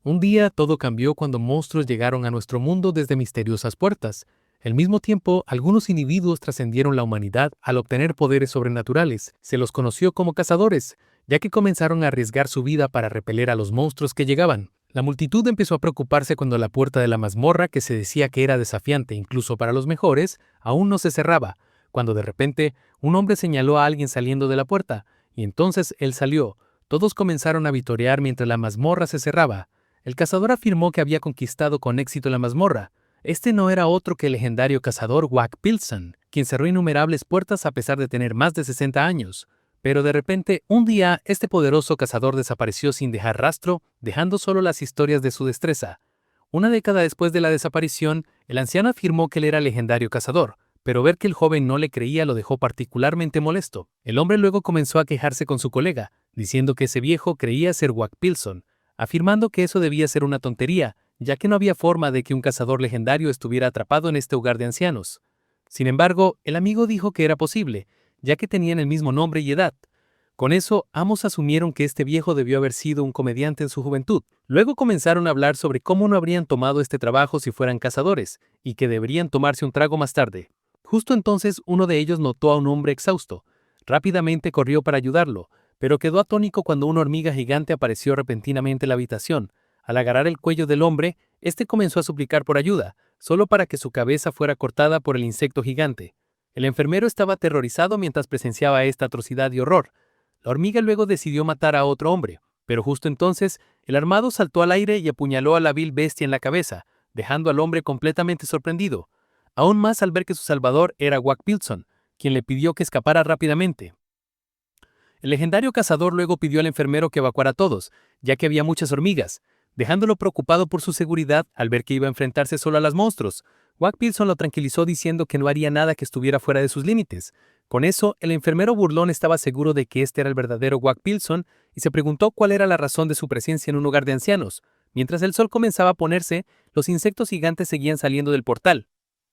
Un día todo cambió cuando monstruos llegaron a nuestro mundo desde misteriosas puertas. Al mismo tiempo, algunos individuos trascendieron la humanidad al obtener poderes sobrenaturales. Se los conoció como cazadores, ya que comenzaron a arriesgar su vida para repeler a los monstruos que llegaban. La multitud empezó a preocuparse cuando la puerta de la mazmorra, que se decía que era desafiante incluso para los mejores, aún no se cerraba, cuando de repente un hombre señaló a alguien saliendo de la puerta, y entonces él salió. Todos comenzaron a vitorear mientras la mazmorra se cerraba. El cazador afirmó que había conquistado con éxito la mazmorra. Este no era otro que el legendario cazador Wag Pilson, quien cerró innumerables puertas a pesar de tener más de 60 años. Pero de repente, un día, este poderoso cazador desapareció sin dejar rastro, dejando solo las historias de su destreza. Una década después de la desaparición, el anciano afirmó que él era el legendario cazador, pero ver que el joven no le creía lo dejó particularmente molesto. El hombre luego comenzó a quejarse con su colega, diciendo que ese viejo creía ser Wag Pilson, afirmando que eso debía ser una tontería, ya que no había forma de que un cazador legendario estuviera atrapado en este hogar de ancianos. Sin embargo, el amigo dijo que era posible, ya que tenían el mismo nombre y edad. Con eso, ambos asumieron que este viejo debió haber sido un comediante en su juventud. Luego comenzaron a hablar sobre cómo no habrían tomado este trabajo si fueran cazadores, y que deberían tomarse un trago más tarde. Justo entonces, uno de ellos notó a un hombre exhausto. Rápidamente corrió para ayudarlo, pero quedó atónico cuando una hormiga gigante apareció repentinamente en la habitación. Al agarrar el cuello del hombre, este comenzó a suplicar por ayuda, solo para que su cabeza fuera cortada por el insecto gigante. El enfermero estaba aterrorizado mientras presenciaba esta atrocidad y horror. La hormiga luego decidió matar a otro hombre, pero justo entonces, el armado saltó al aire y apuñaló a la vil bestia en la cabeza, dejando al hombre completamente sorprendido. Aún más al ver que su salvador era Wag Pilson, quien le pidió que escapara rápidamente. El legendario cazador luego pidió al enfermero que evacuara a todos, ya que había muchas hormigas, dejándolo preocupado por su seguridad al ver que iba a enfrentarse solo a los monstruos. Wag Pilson lo tranquilizó diciendo que no haría nada que estuviera fuera de sus límites. Con eso, el enfermero burlón estaba seguro de que este era el verdadero Wag Pilson y se preguntó cuál era la razón de su presencia en un hogar de ancianos. Mientras el sol comenzaba a ponerse, los insectos gigantes seguían saliendo del portal.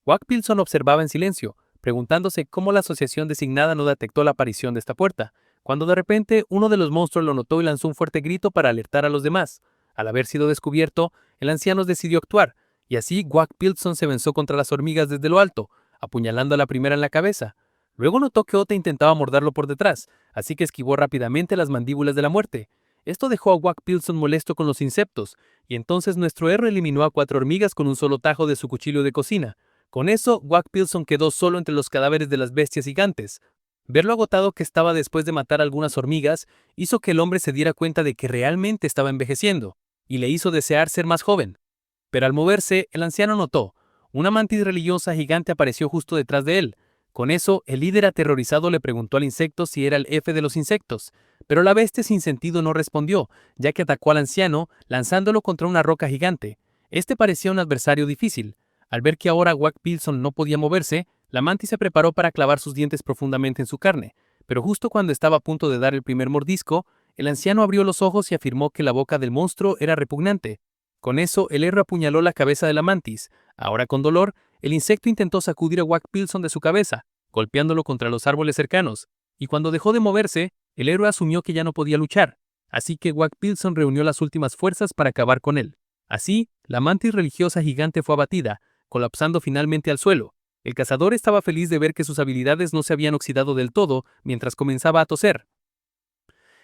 Wag Pilson observaba en silencio, preguntándose cómo la asociación designada no detectó la aparición de esta puerta, cuando de repente uno de los monstruos lo notó y lanzó un fuerte grito para alertar a los demás. Al haber sido descubierto, el anciano decidió actuar, y así Wag Pilson se venció contra las hormigas desde lo alto, apuñalando a la primera en la cabeza. Luego notó que otra intentaba morderlo por detrás, así que esquivó rápidamente las mandíbulas de la muerte. Esto dejó a Wag Pilson molesto con los insectos, y entonces nuestro héroe eliminó a 4 hormigas con un solo tajo de su cuchillo de cocina. Con eso, Wag Pilson quedó solo entre los cadáveres de las bestias gigantes. Ver lo agotado que estaba después de matar algunas hormigas hizo que el hombre se diera cuenta de que realmente estaba envejeciendo, y le hizo desear ser más joven. Pero al moverse, el anciano notó, una mantis religiosa gigante apareció justo detrás de él. Con eso, el líder aterrorizado le preguntó al insecto si era el jefe de los insectos, pero la bestia sin sentido no respondió, ya que atacó al anciano, lanzándolo contra una roca gigante. Este parecía un adversario difícil. Al ver que ahora Wag Pilson no podía moverse, la mantis se preparó para clavar sus dientes profundamente en su carne, pero justo cuando estaba a punto de dar el primer mordisco, el anciano abrió los ojos y afirmó que la boca del monstruo era repugnante. Con eso, el héroe apuñaló la cabeza de la mantis. Ahora con dolor, el insecto intentó sacudir a Wag Pilson de su cabeza, golpeándolo contra los árboles cercanos, y cuando dejó de moverse, el héroe asumió que ya no podía luchar, así que Wag Pilson reunió las últimas fuerzas para acabar con él. Así, la mantis religiosa gigante fue abatida, colapsando finalmente al suelo. El cazador estaba feliz de ver que sus habilidades no se habían oxidado del todo mientras comenzaba a toser.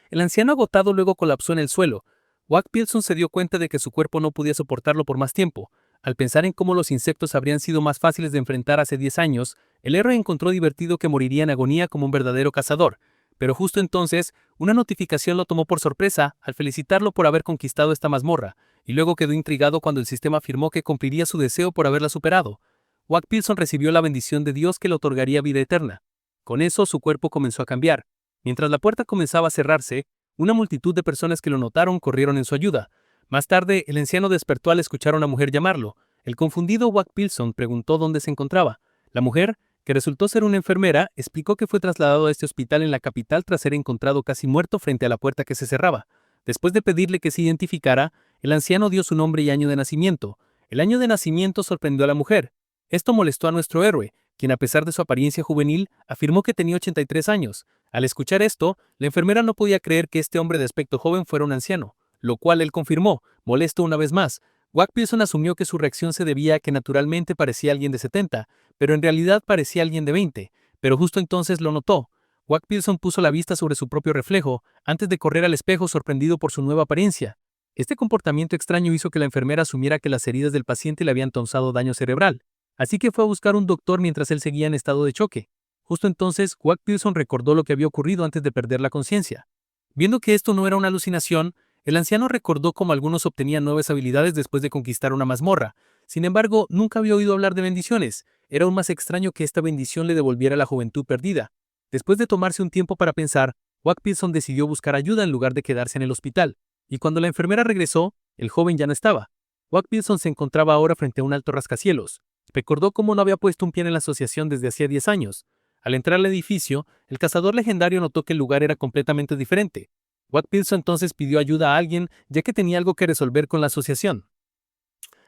El anciano agotado luego colapsó en el suelo. Wag Pilson se dio cuenta de que su cuerpo no podía soportarlo por más tiempo. Al pensar en cómo los insectos habrían sido más fáciles de enfrentar hace 10 años, el héroe encontró divertido que moriría en agonía como un verdadero cazador. Pero justo entonces, una notificación lo tomó por sorpresa al felicitarlo por haber conquistado esta mazmorra, y luego quedó intrigado cuando el sistema afirmó que cumpliría su deseo por haberla superado. Wag Pilson recibió la bendición de Dios que le otorgaría vida eterna. Con eso, su cuerpo comenzó a cambiar. Mientras la puerta comenzaba a cerrarse, una multitud de personas que lo notaron corrieron en su ayuda. Más tarde, el anciano despertó al escuchar a una mujer llamarlo. El confundido Wag Pilson preguntó dónde se encontraba. La mujer, que resultó ser una enfermera, explicó que fue trasladado a este hospital en la capital tras ser encontrado casi muerto frente a la puerta que se cerraba. Después de pedirle que se identificara, el anciano dio su nombre y año de nacimiento. El año de nacimiento sorprendió a la mujer. Esto molestó a nuestro héroe, quien a pesar de su apariencia juvenil, afirmó que tenía 83 años. Al escuchar esto, la enfermera no podía creer que este hombre de aspecto joven fuera un anciano. lo cual él confirmó, molesto una vez más. Wack Pearson asumió que su reacción se debía a que naturalmente parecía alguien de 70, pero en realidad parecía alguien de 20, pero justo entonces lo notó. Wack Pearson puso la vista sobre su propio reflejo, antes de correr al espejo sorprendido por su nueva apariencia. Este comportamiento extraño hizo que la enfermera asumiera que las heridas del paciente le habían causado daño cerebral, así que fue a buscar un doctor mientras él seguía en estado de choque. Justo entonces, Wack Pearson recordó lo que había ocurrido antes de perder la conciencia. Viendo que esto no era una alucinación, el anciano recordó cómo algunos obtenían nuevas habilidades después de conquistar una mazmorra. Sin embargo, nunca había oído hablar de bendiciones. Era aún más extraño que esta bendición le devolviera la juventud perdida. Después de tomarse un tiempo para pensar, Wack Pearson decidió buscar ayuda en lugar de quedarse en el hospital. Y cuando la enfermera regresó, el joven ya no estaba. Wack Pearson se encontraba ahora frente a un alto rascacielos. Recordó cómo no había puesto un pie en la asociación desde hacía 10 años. Al entrar al edificio, el cazador legendario notó que el lugar era completamente diferente. Wack Pearson entonces pidió ayuda a alguien, ya que tenía algo que resolver con la asociación.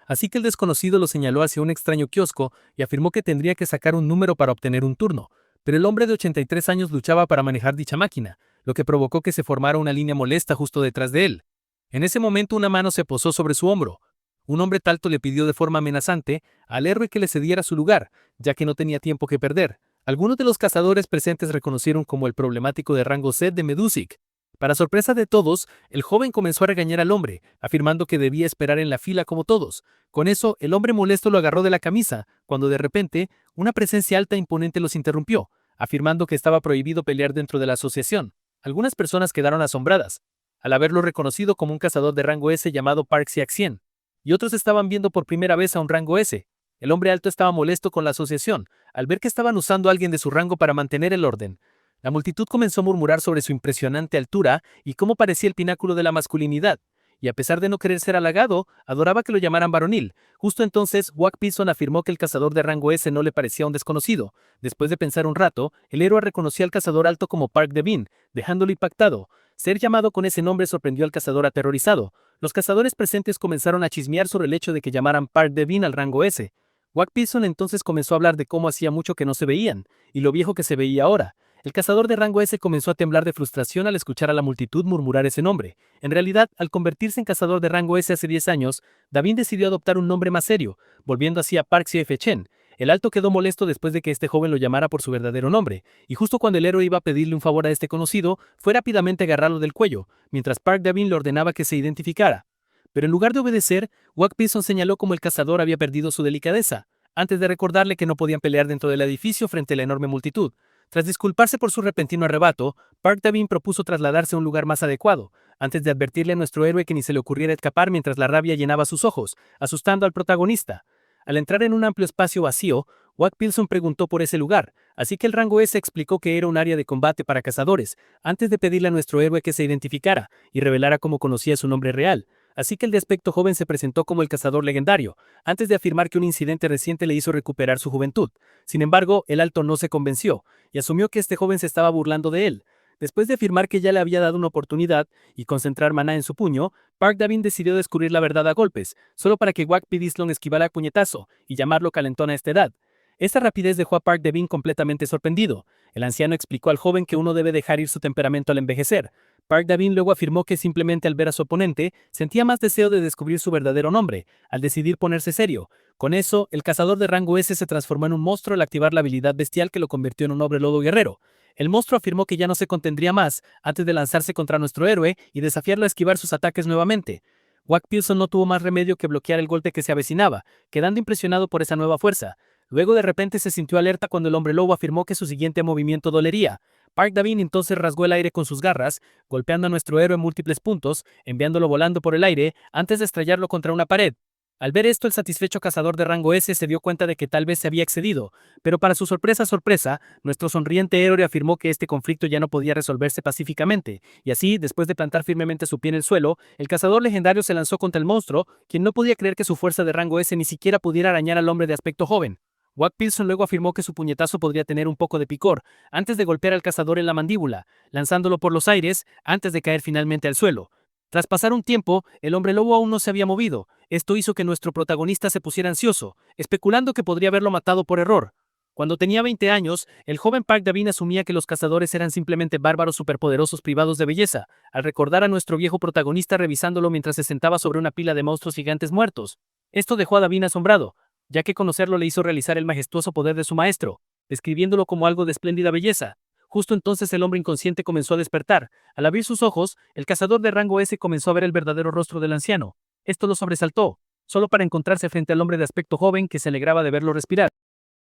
Así que el desconocido lo señaló hacia un extraño kiosco y afirmó que tendría que sacar un número para obtener un turno. Pero el hombre de 83 años luchaba para manejar dicha máquina, lo que provocó que se formara una línea molesta justo detrás de él. En ese momento una mano se posó sobre su hombro. Un hombre talto le pidió de forma amenazante al héroe que le cediera su lugar, ya que no tenía tiempo que perder. Algunos de los cazadores presentes reconocieron como el problemático de rango C de Medusic. Para sorpresa de todos, el joven comenzó a regañar al hombre, afirmando que debía esperar en la fila como todos. Con eso, el hombre molesto lo agarró de la camisa, cuando de repente, una presencia alta e imponente los interrumpió, afirmando que estaba prohibido pelear dentro de la asociación. Algunas personas quedaron asombradas, al haberlo reconocido como un cazador de rango S llamado Park Xiaxian, y otros estaban viendo por primera vez a un rango S. El hombre alto estaba molesto con la asociación, al ver que estaban usando a alguien de su rango para mantener el orden. La multitud comenzó a murmurar sobre su impresionante altura y cómo parecía el pináculo de la masculinidad, y a pesar de no querer ser halagado, adoraba que lo llamaran varonil. Justo entonces, Wack Pearson afirmó que el cazador de rango S no le parecía un desconocido. Después de pensar un rato, el héroe reconoció al cazador alto como Park Devin, dejándolo impactado. Ser llamado con ese nombre sorprendió al cazador aterrorizado. Los cazadores presentes comenzaron a chismear sobre el hecho de que llamaran Park Devin al rango S. Wack Pearson entonces comenzó a hablar de cómo hacía mucho que no se veían, y lo viejo que se veía ahora. El cazador de rango S comenzó a temblar de frustración al escuchar a la multitud murmurar ese nombre. En realidad, al convertirse en cazador de rango S hace 10 años, David decidió adoptar un nombre más serio, volviendo así a Park Xiafen. El alto quedó molesto después de que este joven lo llamara por su verdadero nombre, y justo cuando el héroe iba a pedirle un favor a este conocido, fue rápidamente a agarrarlo del cuello, mientras Park David le ordenaba que se identificara. Pero en lugar de obedecer, Wack Pearson señaló cómo el cazador había perdido su delicadeza, antes de recordarle que no podían pelear dentro del edificio frente a la enorme multitud. Tras disculparse por su repentino arrebato, Park Devin propuso trasladarse a un lugar más adecuado, antes de advertirle a nuestro héroe que ni se le ocurriera escapar mientras la rabia llenaba sus ojos, asustando al protagonista. Al entrar en un amplio espacio vacío, Wack Pearson preguntó por ese lugar, así que el rango S explicó que era un área de combate para cazadores, antes de pedirle a nuestro héroe que se identificara y revelara cómo conocía su nombre real. Así que el de aspecto joven se presentó como el cazador legendario, antes de afirmar que un incidente reciente le hizo recuperar su juventud. Sin embargo, el alto no se convenció, y asumió que este joven se estaba burlando de él. Después de afirmar que ya le había dado una oportunidad y concentrar maná en su puño, Park Devin decidió descubrir la verdad a golpes, solo para que Wack Pearson esquivara el puñetazo y llamarlo calentón a esta edad. Esta rapidez dejó a Park Devin completamente sorprendido. El anciano explicó al joven que uno debe dejar ir su temperamento al envejecer. Park Devin luego afirmó que simplemente al ver a su oponente, sentía más deseo de descubrir su verdadero nombre, al decidir ponerse serio. Con eso, el cazador de rango S se transformó en un monstruo al activar la habilidad bestial que lo convirtió en un hombre lobo guerrero. El monstruo afirmó que ya no se contendría más antes de lanzarse contra nuestro héroe y desafiarlo a esquivar sus ataques nuevamente. Wack Pearson no tuvo más remedio que bloquear el golpe que se avecinaba, quedando impresionado por esa nueva fuerza. Luego de repente se sintió alerta cuando el hombre lobo afirmó que su siguiente movimiento dolería. Park Devin entonces rasgó el aire con sus garras, golpeando a nuestro héroe en múltiples puntos, enviándolo volando por el aire antes de estrellarlo contra una pared. Al ver esto, el satisfecho cazador de rango S se dio cuenta de que tal vez se había excedido, pero para su sorpresa, nuestro sonriente héroe afirmó que este conflicto ya no podía resolverse pacíficamente, y así, después de plantar firmemente su pie en el suelo, el cazador legendario se lanzó contra el monstruo, quien no podía creer que su fuerza de rango S ni siquiera pudiera arañar al hombre de aspecto joven. Wack Pearson luego afirmó que su puñetazo podría tener un poco de picor, antes de golpear al cazador en la mandíbula, lanzándolo por los aires antes de caer finalmente al suelo. Tras pasar un tiempo, el hombre lobo aún no se había movido. Esto hizo que nuestro protagonista se pusiera ansioso, especulando que podría haberlo matado por error. Cuando tenía 20 años, el joven Park Davin asumía que los cazadores eran simplemente bárbaros superpoderosos privados de belleza, al recordar a nuestro viejo protagonista revisándolo mientras se sentaba sobre una pila de monstruos gigantes muertos. Esto dejó a Davin asombrado, ya que conocerlo le hizo realizar el majestuoso poder de su maestro, describiéndolo como algo de espléndida belleza. Justo entonces el hombre inconsciente comenzó a despertar. Al abrir sus ojos, el cazador de rango S comenzó a ver el verdadero rostro del anciano. Esto lo sobresaltó, solo para encontrarse frente al hombre de aspecto joven que se alegraba de verlo respirar.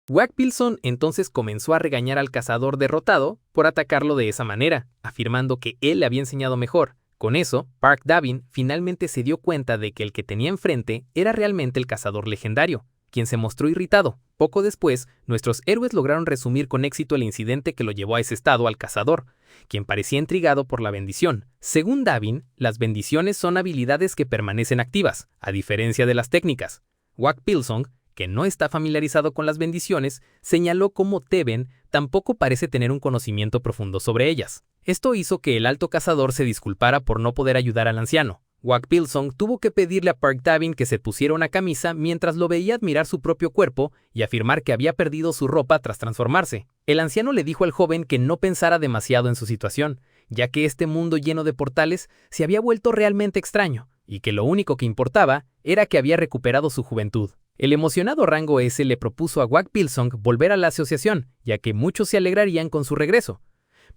Wag Pilson entonces comenzó a regañar al cazador derrotado por atacarlo de esa manera, afirmando que él le había enseñado mejor. Con eso, Park Davin finalmente se dio cuenta de que el que tenía enfrente era realmente el cazador legendario, quien se mostró irritado. Poco después, nuestros héroes lograron resumir con éxito el incidente que lo llevó a ese estado al cazador, quien parecía intrigado por la bendición. Según Davin, las bendiciones son habilidades que permanecen activas, a diferencia de las técnicas. Wag Pilson, que no está familiarizado con las bendiciones, señaló cómo Teben tampoco parece tener un conocimiento profundo sobre ellas. Esto hizo que el alto cazador se disculpara por no poder ayudar al anciano. Wag Pilson tuvo que pedirle a Park Davin que se pusiera una camisa mientras lo veía admirar su propio cuerpo y afirmar que había perdido su ropa tras transformarse. El anciano le dijo al joven que no pensara demasiado en su situación, ya que este mundo lleno de portales se había vuelto realmente extraño, y que lo único que importaba era que había recuperado su juventud. El emocionado rango S le propuso a Wag Pilson volver a la asociación, ya que muchos se alegrarían con su regreso.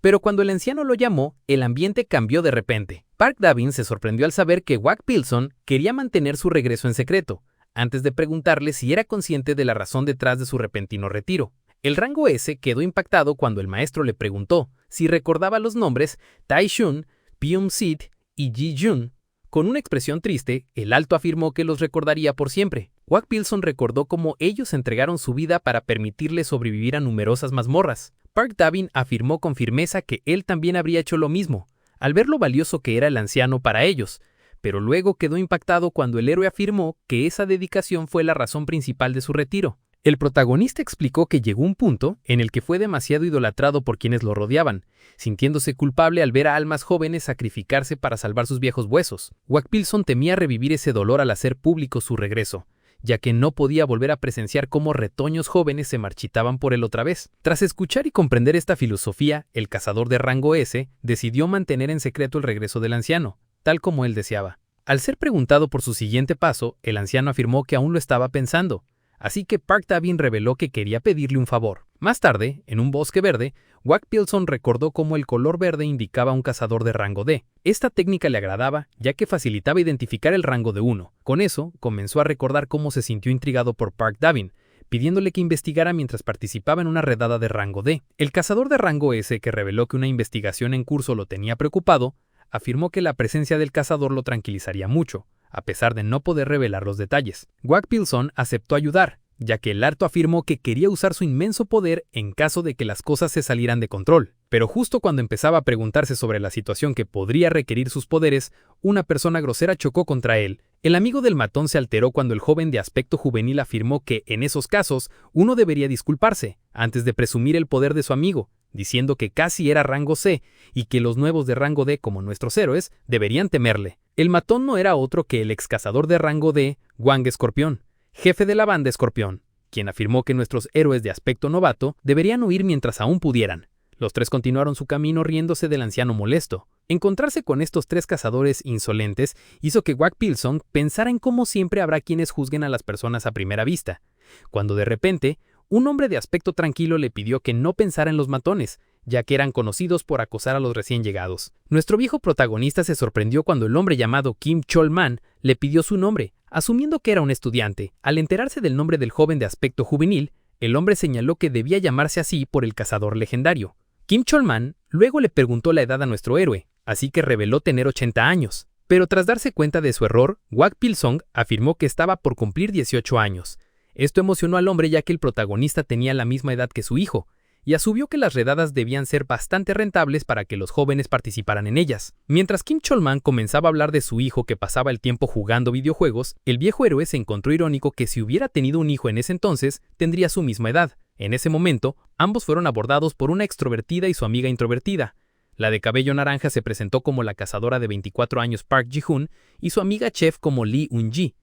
Pero cuando el anciano lo llamó, el ambiente cambió de repente. Park Davin se sorprendió al saber que Wag Pilson quería mantener su regreso en secreto, antes de preguntarle si era consciente de la razón detrás de su repentino retiro. El rango S quedó impactado cuando el maestro le preguntó si recordaba los nombres Tai Shun, Pyum Sit y Ji Jun. Con una expresión triste, el alto afirmó que los recordaría por siempre. Wag Pilson recordó cómo ellos entregaron su vida para permitirle sobrevivir a numerosas mazmorras. Park Davin afirmó con firmeza que él también habría hecho lo mismo, al ver lo valioso que era el anciano para ellos, pero luego quedó impactado cuando el héroe afirmó que esa dedicación fue la razón principal de su retiro. El protagonista explicó que llegó un punto en el que fue demasiado idolatrado por quienes lo rodeaban, sintiéndose culpable al ver a almas jóvenes sacrificarse para salvar sus viejos huesos. Wag Pilson temía revivir ese dolor al hacer público su regreso, ya que no podía volver a presenciar cómo retoños jóvenes se marchitaban por él otra vez. Tras escuchar y comprender esta filosofía, el cazador de rango S decidió mantener en secreto el regreso del anciano, tal como él deseaba. Al ser preguntado por su siguiente paso, el anciano afirmó que aún lo estaba pensando, así que Park Davin reveló que quería pedirle un favor. Más tarde, en un bosque verde, Wag Pilson recordó cómo el color verde indicaba a un cazador de rango D. Esta técnica le agradaba, ya que facilitaba identificar el rango de uno. Con eso, comenzó a recordar cómo se sintió intrigado por Park Davin, pidiéndole que investigara mientras participaba en una redada de rango D. El cazador de rango S, que reveló que una investigación en curso lo tenía preocupado, afirmó que la presencia del cazador lo tranquilizaría mucho, a pesar de no poder revelar los detalles. Wag Pilson aceptó ayudar, ya que el alto afirmó que quería usar su inmenso poder en caso de que las cosas se salieran de control. Pero justo cuando empezaba a preguntarse sobre la situación que podría requerir sus poderes, una persona grosera chocó contra él. El amigo del matón se alteró cuando el joven de aspecto juvenil afirmó que, en esos casos, uno debería disculparse, antes de presumir el poder de su amigo, diciendo que casi era rango C y que los nuevos de rango D, como nuestros héroes, deberían temerle. El matón no era otro que el ex cazador de rango D, Wang Escorpión, jefe de la banda Escorpión, quien afirmó que nuestros héroes de aspecto novato deberían huir mientras aún pudieran. Los tres continuaron su camino riéndose del anciano molesto. Encontrarse con estos tres cazadores insolentes hizo que Wag Pilson pensara en cómo siempre habrá quienes juzguen a las personas a primera vista, cuando de repente, un hombre de aspecto tranquilo le pidió que no pensara en los matones, ya que eran conocidos por acosar a los recién llegados. Nuestro viejo protagonista se sorprendió cuando el hombre llamado Kim Chol-man le pidió su nombre, asumiendo que era un estudiante. Al enterarse del nombre del joven de aspecto juvenil, el hombre señaló que debía llamarse así por el cazador legendario. Kim Chol-man luego le preguntó la edad a nuestro héroe, así que reveló tener 80 años. Pero tras darse cuenta de su error, Wag Pilson afirmó que estaba por cumplir 18 años. Esto emocionó al hombre ya que el protagonista tenía la misma edad que su hijo, y asumió que las redadas debían ser bastante rentables para que los jóvenes participaran en ellas. Mientras Kim Chol-man comenzaba a hablar de su hijo que pasaba el tiempo jugando videojuegos, el viejo héroe se encontró irónico que si hubiera tenido un hijo en ese entonces, tendría su misma edad. En ese momento, ambos fueron abordados por una extrovertida y su amiga introvertida. La de cabello naranja se presentó como la cazadora de 24 años Park Ji-hoon y su amiga chef como Lee Un-ji.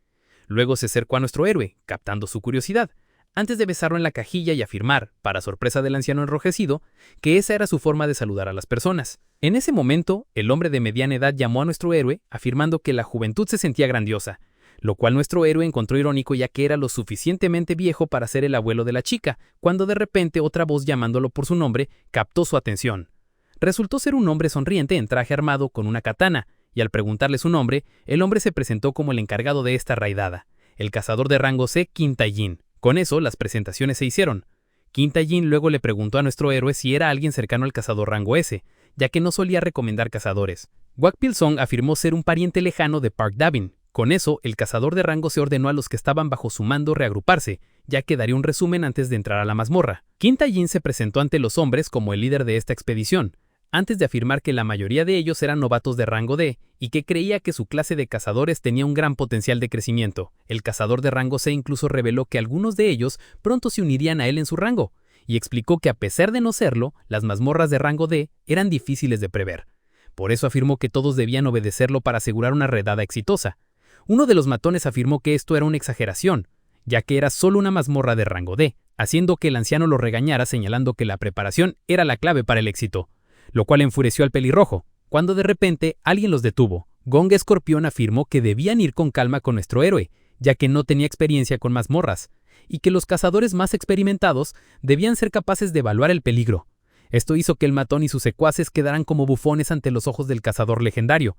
Luego se acercó a nuestro héroe, captando su curiosidad, antes de besarlo en la cajilla y afirmar, para sorpresa del anciano enrojecido, que esa era su forma de saludar a las personas. En ese momento, el hombre de mediana edad llamó a nuestro héroe, afirmando que la juventud se sentía grandiosa, lo cual nuestro héroe encontró irónico ya que era lo suficientemente viejo para ser el abuelo de la chica, cuando de repente otra voz llamándolo por su nombre captó su atención. Resultó ser un hombre sonriente en traje armado con una katana, y al preguntarle su nombre, el hombre se presentó como el encargado de esta raidada, el cazador de rango C, Qin Taijin. Con eso, las presentaciones se hicieron. Qin Taijin luego le preguntó a nuestro héroe si era alguien cercano al cazador rango S, ya que no solía recomendar cazadores. Wak Pil-sung afirmó ser un pariente lejano de Park Da-bin. Con eso, el cazador de rango se ordenó a los que estaban bajo su mando reagruparse, ya que daría un resumen antes de entrar a la mazmorra. Qin Taijin se presentó ante los hombres como el líder de esta expedición, antes de afirmar que la mayoría de ellos eran novatos de rango D y que creía que su clase de cazadores tenía un gran potencial de crecimiento. El cazador de rango C incluso reveló que algunos de ellos pronto se unirían a él en su rango, y explicó que a pesar de no serlo, las mazmorras de rango D eran difíciles de prever. Por eso afirmó que todos debían obedecerlo para asegurar una redada exitosa. Uno de los matones afirmó que esto era una exageración, ya que era solo una mazmorra de rango D, haciendo que el anciano lo regañara señalando que la preparación era la clave para el éxito, lo cual enfureció al pelirrojo, cuando de repente alguien los detuvo. Gong Escorpión afirmó que debían ir con calma con nuestro héroe, ya que no tenía experiencia con mazmorras, y que los cazadores más experimentados debían ser capaces de evaluar el peligro. Esto hizo que el matón y sus secuaces quedaran como bufones ante los ojos del cazador legendario.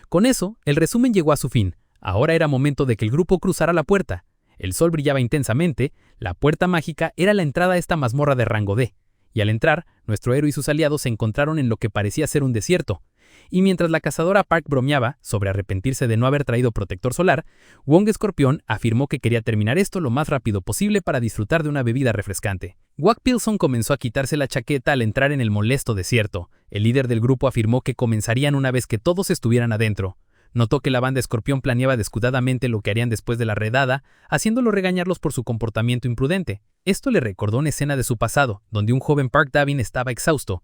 Con eso, el resumen llegó a su fin. Ahora era momento de que el grupo cruzara la puerta. El sol brillaba intensamente, la puerta mágica era la entrada a esta mazmorra de rango D. Y al entrar, nuestro héroe y sus aliados se encontraron en lo que parecía ser un desierto. Y mientras la cazadora Park bromeaba sobre arrepentirse de no haber traído protector solar, Wong Escorpión afirmó que quería terminar esto lo más rápido posible para disfrutar de una bebida refrescante. Wak Pil-sung comenzó a quitarse la chaqueta al entrar en el molesto desierto. El líder del grupo afirmó que comenzarían una vez que todos estuvieran adentro. Notó que la banda Escorpión planeaba descuidadamente lo que harían después de la redada, haciéndolo regañarlos por su comportamiento imprudente. Esto le recordó una escena de su pasado, donde un joven Park Da-bin estaba exhausto.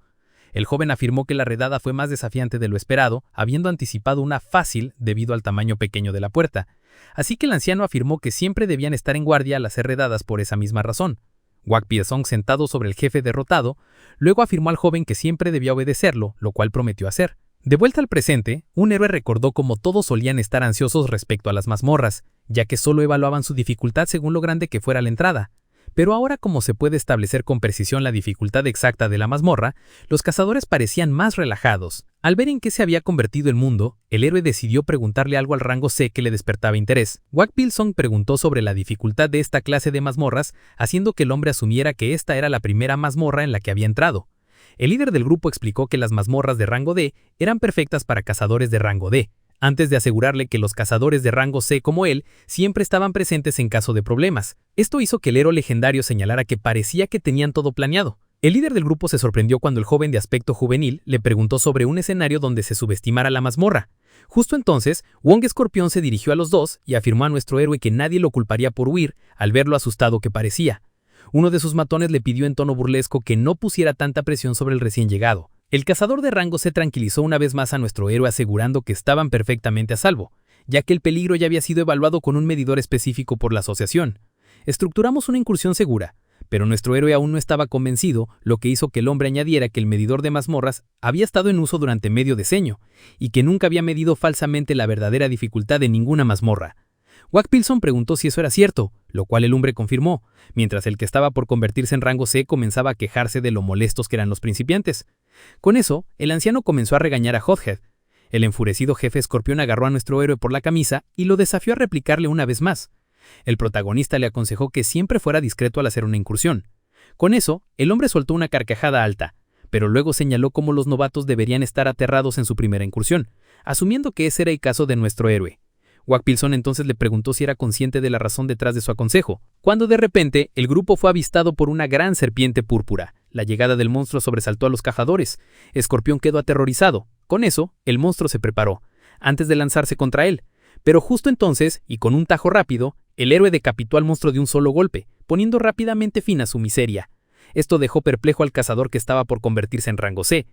El joven afirmó que la redada fue más desafiante de lo esperado, habiendo anticipado una fácil debido al tamaño pequeño de la puerta. Así que el anciano afirmó que siempre debían estar en guardia al hacer redadas por esa misma razón. Wak Pil-sung, sentado sobre el jefe derrotado, luego afirmó al joven que siempre debía obedecerlo, lo cual prometió hacer. De vuelta al presente, un héroe recordó cómo todos solían estar ansiosos respecto a las mazmorras, ya que solo evaluaban su dificultad según lo grande que fuera la entrada. Pero ahora, como se puede establecer con precisión la dificultad exacta de la mazmorra, los cazadores parecían más relajados. Al ver en qué se había convertido el mundo, el héroe decidió preguntarle algo al rango C que le despertaba interés. Wak Pil-sung preguntó sobre la dificultad de esta clase de mazmorras, haciendo que el hombre asumiera que esta era la primera mazmorra en la que había entrado. El líder del grupo explicó que las mazmorras de rango D eran perfectas para cazadores de rango D, antes de asegurarle que los cazadores de rango C como él siempre estaban presentes en caso de problemas. Esto hizo que el héroe legendario señalara que parecía que tenían todo planeado. El líder del grupo se sorprendió cuando el joven de aspecto juvenil le preguntó sobre un escenario donde se subestimara la mazmorra. Justo entonces, Wong Escorpión se dirigió a los dos y afirmó a nuestro héroe que nadie lo culparía por huir al ver lo asustado que parecía. Uno de sus matones le pidió en tono burlesco que no pusiera tanta presión sobre el recién llegado. El cazador de rango se tranquilizó una vez más a nuestro héroe asegurando que estaban perfectamente a salvo, ya que el peligro ya había sido evaluado con un medidor específico por la asociación. Estructuramos una incursión segura, pero nuestro héroe aún no estaba convencido, lo que hizo que el hombre añadiera que el medidor de mazmorras había estado en uso durante medio decenio, y que nunca había medido falsamente la verdadera dificultad de ninguna mazmorra. Wak Pil-sung preguntó si eso era cierto, lo cual el hombre confirmó, mientras el que estaba por convertirse en rango C comenzaba a quejarse de lo molestos que eran los principiantes. Con eso, el anciano comenzó a regañar a Hothead. El enfurecido jefe Escorpión agarró a nuestro héroe por la camisa y lo desafió a replicarle una vez más. El protagonista le aconsejó que siempre fuera discreto al hacer una incursión. Con eso, el hombre soltó una carcajada alta, pero luego señaló cómo los novatos deberían estar aterrados en su primera incursión, asumiendo que ese era el caso de nuestro héroe. Wak Pil-sung entonces le preguntó si era consciente de la razón detrás de su aconsejo, cuando de repente el grupo fue avistado por una gran serpiente púrpura. La llegada del monstruo sobresaltó a los cazadores. Escorpión quedó aterrorizado. Con eso, el monstruo se preparó, antes de lanzarse contra él. Pero justo entonces, y con un tajo rápido, el héroe decapitó al monstruo de un solo golpe, poniendo rápidamente fin a su miseria. Esto dejó perplejo al cazador que estaba por convertirse en rango C,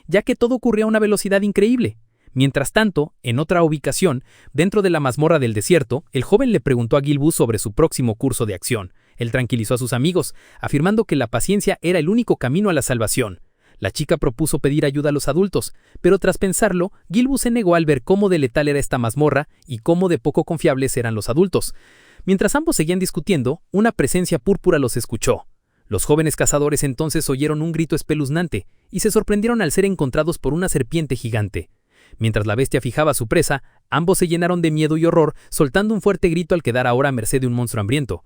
ya que todo ocurría a una velocidad increíble. Mientras tanto, en otra ubicación, dentro de la mazmorra del desierto, el joven le preguntó a Gilbus sobre su próximo curso de acción. Él tranquilizó a sus amigos, afirmando que la paciencia era el único camino a la salvación. La chica propuso pedir ayuda a los adultos, pero tras pensarlo, Gilbus se negó al ver cómo de letal era esta mazmorra y cómo de poco confiables eran los adultos. Mientras ambos seguían discutiendo, una presencia púrpura los escuchó. Los jóvenes cazadores entonces oyeron un grito espeluznante y se sorprendieron al ser encontrados por una serpiente gigante. Mientras la bestia fijaba a su presa, ambos se llenaron de miedo y horror, soltando un fuerte grito al quedar ahora a merced de un monstruo hambriento.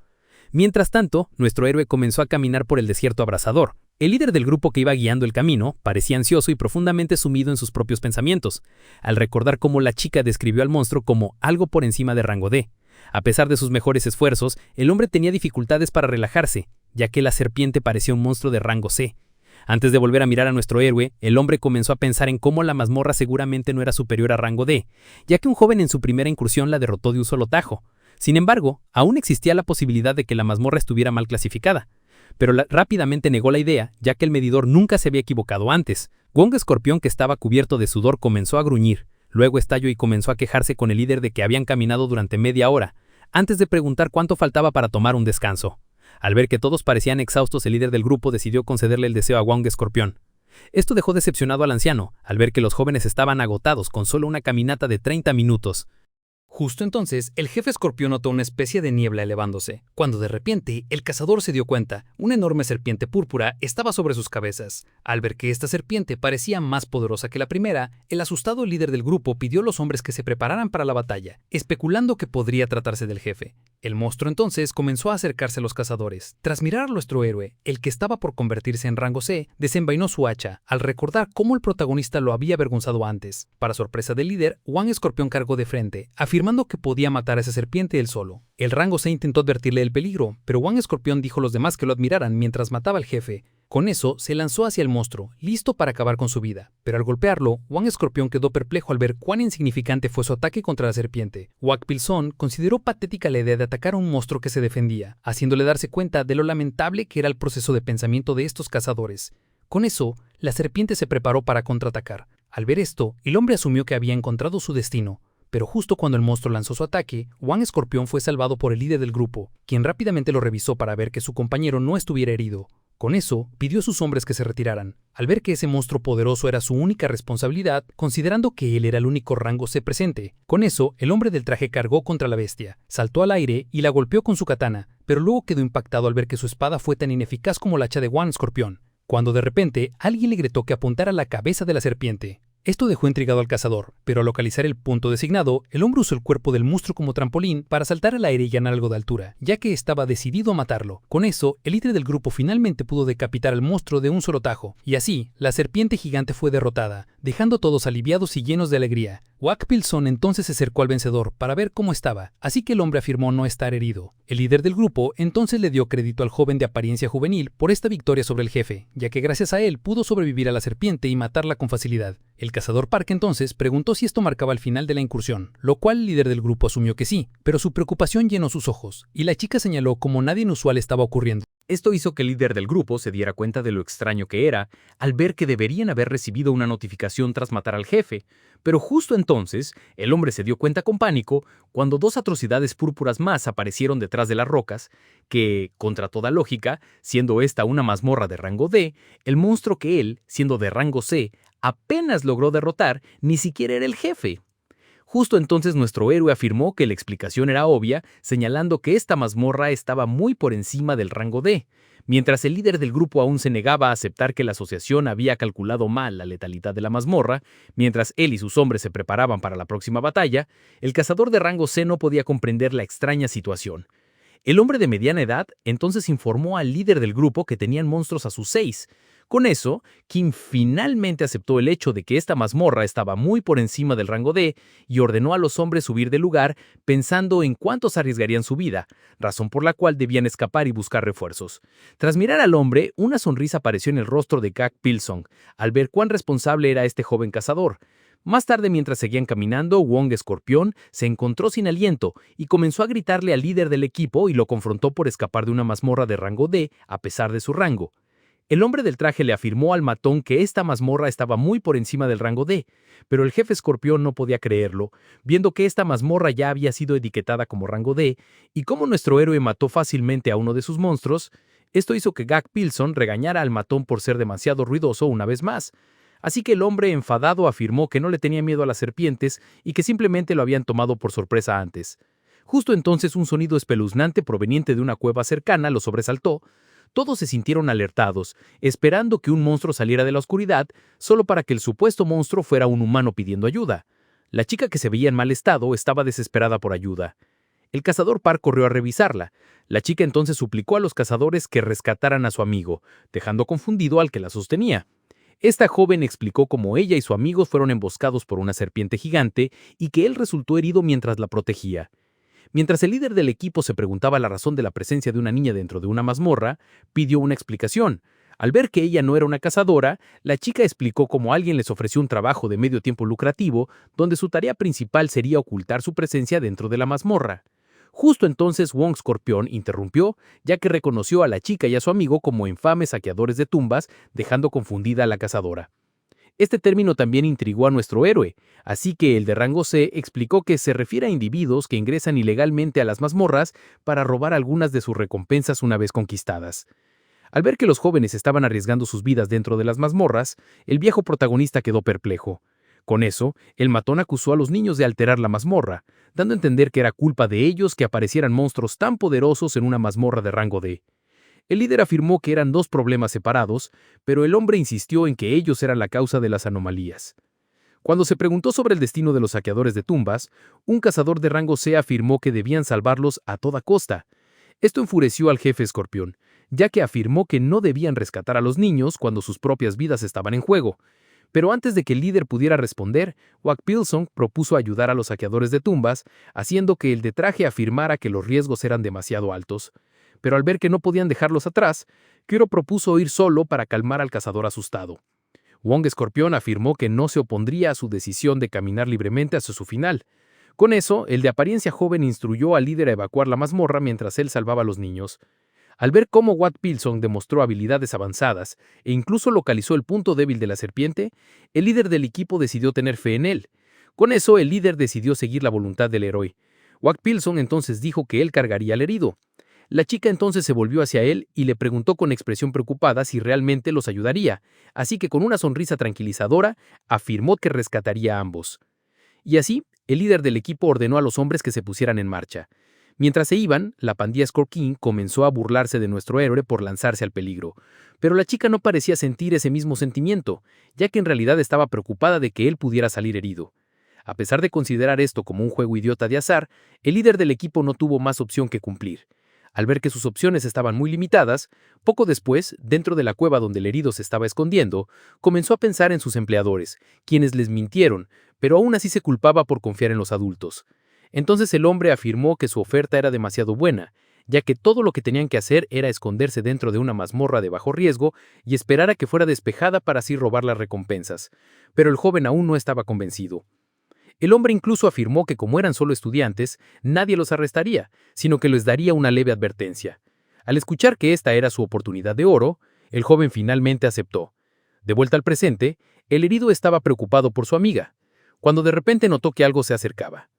Mientras tanto, nuestro héroe comenzó a caminar por el desierto abrasador. El líder del grupo que iba guiando el camino parecía ansioso y profundamente sumido en sus propios pensamientos, al recordar cómo la chica describió al monstruo como algo por encima de rango D. A pesar de sus mejores esfuerzos, el hombre tenía dificultades para relajarse, ya que la serpiente parecía un monstruo de rango C. Antes de volver a mirar a nuestro héroe, el hombre comenzó a pensar en cómo la mazmorra seguramente no era superior a rango D, ya que un joven en su primera incursión la derrotó de un solo tajo. Sin embargo, aún existía la posibilidad de que la mazmorra estuviera mal clasificada. Pero rápidamente negó la idea, ya que el medidor nunca se había equivocado antes. Wong Escorpión, que estaba cubierto de sudor, comenzó a gruñir. Luego estalló y comenzó a quejarse con el líder de que habían caminado durante media hora, antes de preguntar cuánto faltaba para tomar un descanso. Al ver que todos parecían exhaustos, el líder del grupo decidió concederle el deseo a Wong Escorpión. Esto dejó decepcionado al anciano, al ver que los jóvenes estaban agotados con solo una caminata de 30 minutos. Justo entonces, el jefe escorpión notó una especie de niebla elevándose, cuando de repente el cazador se dio cuenta. Una enorme serpiente púrpura estaba sobre sus cabezas. Al ver que esta serpiente parecía más poderosa que la primera, el asustado líder del grupo pidió a los hombres que se prepararan para la batalla, especulando que podría tratarse del jefe. El monstruo entonces comenzó a acercarse a los cazadores. Tras mirar a nuestro héroe, el que estaba por convertirse en rango C, desenvainó su hacha, al recordar cómo el protagonista lo había avergonzado antes. Para sorpresa del líder, Wong Escorpión cargó de frente, afirmando que podía matar a esa serpiente él solo. El rango C intentó advertirle del peligro, pero Wong Escorpión dijo a los demás que lo admiraran mientras mataba al jefe. Con eso, se lanzó hacia el monstruo, listo para acabar con su vida. Pero al golpearlo, Wong Escorpión quedó perplejo al ver cuán insignificante fue su ataque contra la serpiente. Wak Pilson consideró patética la idea de atacar a un monstruo que se defendía, haciéndole darse cuenta de lo lamentable que era el proceso de pensamiento de estos cazadores. Con eso, la serpiente se preparó para contraatacar. Al ver esto, el hombre asumió que había encontrado su destino. Pero justo cuando el monstruo lanzó su ataque, Wong Escorpión fue salvado por el líder del grupo, quien rápidamente lo revisó para ver que su compañero no estuviera herido. Con eso, pidió a sus hombres que se retiraran. Al ver que ese monstruo poderoso era su única responsabilidad, considerando que él era el único rango C presente. Con eso, el hombre del traje cargó contra la bestia, saltó al aire y la golpeó con su katana, pero luego quedó impactado al ver que su espada fue tan ineficaz como la hacha de Wong Escorpión, cuando de repente alguien le gritó que apuntara a la cabeza de la serpiente. Esto dejó intrigado al cazador, pero al localizar el punto designado, el hombre usó el cuerpo del monstruo como trampolín para saltar al aire y ganar algo de altura, ya que estaba decidido a matarlo. Con eso, el líder del grupo finalmente pudo decapitar al monstruo de un solo tajo, y así, la serpiente gigante fue derrotada, dejando a todos aliviados y llenos de alegría. Wak Pilson entonces se acercó al vencedor para ver cómo estaba, así que el hombre afirmó no estar herido. El líder del grupo entonces le dio crédito al joven de apariencia juvenil por esta victoria sobre el jefe, ya que gracias a él pudo sobrevivir a la serpiente y matarla con facilidad. El cazador Park entonces preguntó si esto marcaba el final de la incursión, lo cual el líder del grupo asumió que sí, pero su preocupación llenó sus ojos, y la chica señaló como nada inusual estaba ocurriendo. Esto hizo que el líder del grupo se diera cuenta de lo extraño que era al ver que deberían haber recibido una notificación tras matar al jefe, pero justo entonces el hombre se dio cuenta con pánico cuando dos atrocidades púrpuras más aparecieron detrás de las rocas que, contra toda lógica, siendo esta una mazmorra de rango D, el monstruo que él, siendo de rango C, apenas logró derrotar, ni siquiera era el jefe. Justo entonces nuestro héroe afirmó que la explicación era obvia, señalando que esta mazmorra estaba muy por encima del rango D. Mientras el líder del grupo aún se negaba a aceptar que la asociación había calculado mal la letalidad de la mazmorra, mientras él y sus hombres se preparaban para la próxima batalla, el cazador de rango C no podía comprender la extraña situación. El hombre de mediana edad entonces informó al líder del grupo que tenían monstruos a sus 6. Con eso, Kim finalmente aceptó el hecho de que esta mazmorra estaba muy por encima del rango D y ordenó a los hombres huir del lugar pensando en cuántos arriesgarían su vida, razón por la cual debían escapar y buscar refuerzos. Tras mirar al hombre, una sonrisa apareció en el rostro de Wak Pilson al ver cuán responsable era este joven cazador. Más tarde, mientras seguían caminando, Wong Escorpión se encontró sin aliento y comenzó a gritarle al líder del equipo y lo confrontó por escapar de una mazmorra de rango D a pesar de su rango. El hombre del traje le afirmó al matón que esta mazmorra estaba muy por encima del rango D, pero el jefe escorpión no podía creerlo, viendo que esta mazmorra ya había sido etiquetada como rango D, y como nuestro héroe mató fácilmente a uno de sus monstruos, esto hizo que Gag Pilson regañara al matón por ser demasiado ruidoso una vez más. Así que el hombre enfadado afirmó que no le tenía miedo a las serpientes y que simplemente lo habían tomado por sorpresa antes. Justo entonces un sonido espeluznante proveniente de una cueva cercana lo sobresaltó. Todos se sintieron alertados, esperando que un monstruo saliera de la oscuridad, solo para que el supuesto monstruo fuera un humano pidiendo ayuda. La chica, que se veía en mal estado, estaba desesperada por ayuda. El cazador Park corrió a revisarla. La chica entonces suplicó a los cazadores que rescataran a su amigo, dejando confundido al que la sostenía. Esta joven explicó cómo ella y su amigo fueron emboscados por una serpiente gigante y que él resultó herido mientras la protegía. Mientras el líder del equipo se preguntaba la razón de la presencia de una niña dentro de una mazmorra, pidió una explicación. Al ver que ella no era una cazadora, la chica explicó cómo alguien les ofreció un trabajo de medio tiempo lucrativo, donde su tarea principal sería ocultar su presencia dentro de la mazmorra. Justo entonces Wong Scorpion interrumpió, ya que reconoció a la chica y a su amigo como infames saqueadores de tumbas, dejando confundida a la cazadora. Este término también intrigó a nuestro héroe, así que el de rango C explicó que se refiere a individuos que ingresan ilegalmente a las mazmorras para robar algunas de sus recompensas una vez conquistadas. Al ver que los jóvenes estaban arriesgando sus vidas dentro de las mazmorras, el viejo protagonista quedó perplejo. Con eso, el matón acusó a los niños de alterar la mazmorra, dando a entender que era culpa de ellos que aparecieran monstruos tan poderosos en una mazmorra de rango D. El líder afirmó que eran dos problemas separados, pero el hombre insistió en que ellos eran la causa de las anomalías. Cuando se preguntó sobre el destino de los saqueadores de tumbas, un cazador de rango C afirmó que debían salvarlos a toda costa. Esto enfureció al jefe escorpión, ya que afirmó que no debían rescatar a los niños cuando sus propias vidas estaban en juego. Pero antes de que el líder pudiera responder, Gag Pilson propuso ayudar a los saqueadores de tumbas, haciendo que el de traje afirmara que los riesgos eran demasiado altos. Pero al ver que no podían dejarlos atrás, Kiro propuso ir solo para calmar al cazador asustado. Wong Escorpión afirmó que no se opondría a su decisión de caminar libremente hacia su final. Con eso, el de apariencia joven instruyó al líder a evacuar la mazmorra mientras él salvaba a los niños. Al ver cómo Gag Pilson demostró habilidades avanzadas e incluso localizó el punto débil de la serpiente, el líder del equipo decidió tener fe en él. Con eso, el líder decidió seguir la voluntad del héroe. Gag Pilson entonces dijo que él cargaría al herido. La chica entonces se volvió hacia él y le preguntó con expresión preocupada si realmente los ayudaría, así que con una sonrisa tranquilizadora afirmó que rescataría a ambos. Y así, el líder del equipo ordenó a los hombres que se pusieran en marcha. Mientras se iban, la pandilla Scorpion comenzó a burlarse de nuestro héroe por lanzarse al peligro, pero la chica no parecía sentir ese mismo sentimiento, ya que en realidad estaba preocupada de que él pudiera salir herido. A pesar de considerar esto como un juego idiota de azar, el líder del equipo no tuvo más opción que cumplir. Al ver que sus opciones estaban muy limitadas, poco después, dentro de la cueva donde el herido se estaba escondiendo, comenzó a pensar en sus empleadores, quienes les mintieron, pero aún así se culpaba por confiar en los adultos. Entonces el hombre afirmó que su oferta era demasiado buena, ya que todo lo que tenían que hacer era esconderse dentro de una mazmorra de bajo riesgo y esperar a que fuera despejada para así robar las recompensas. Pero el joven aún no estaba convencido. El hombre incluso afirmó que como eran solo estudiantes, nadie los arrestaría, sino que les daría una leve advertencia. Al escuchar que esta era su oportunidad de oro, el joven finalmente aceptó. De vuelta al presente, el herido estaba preocupado por su amiga, cuando de repente notó que algo se acercaba.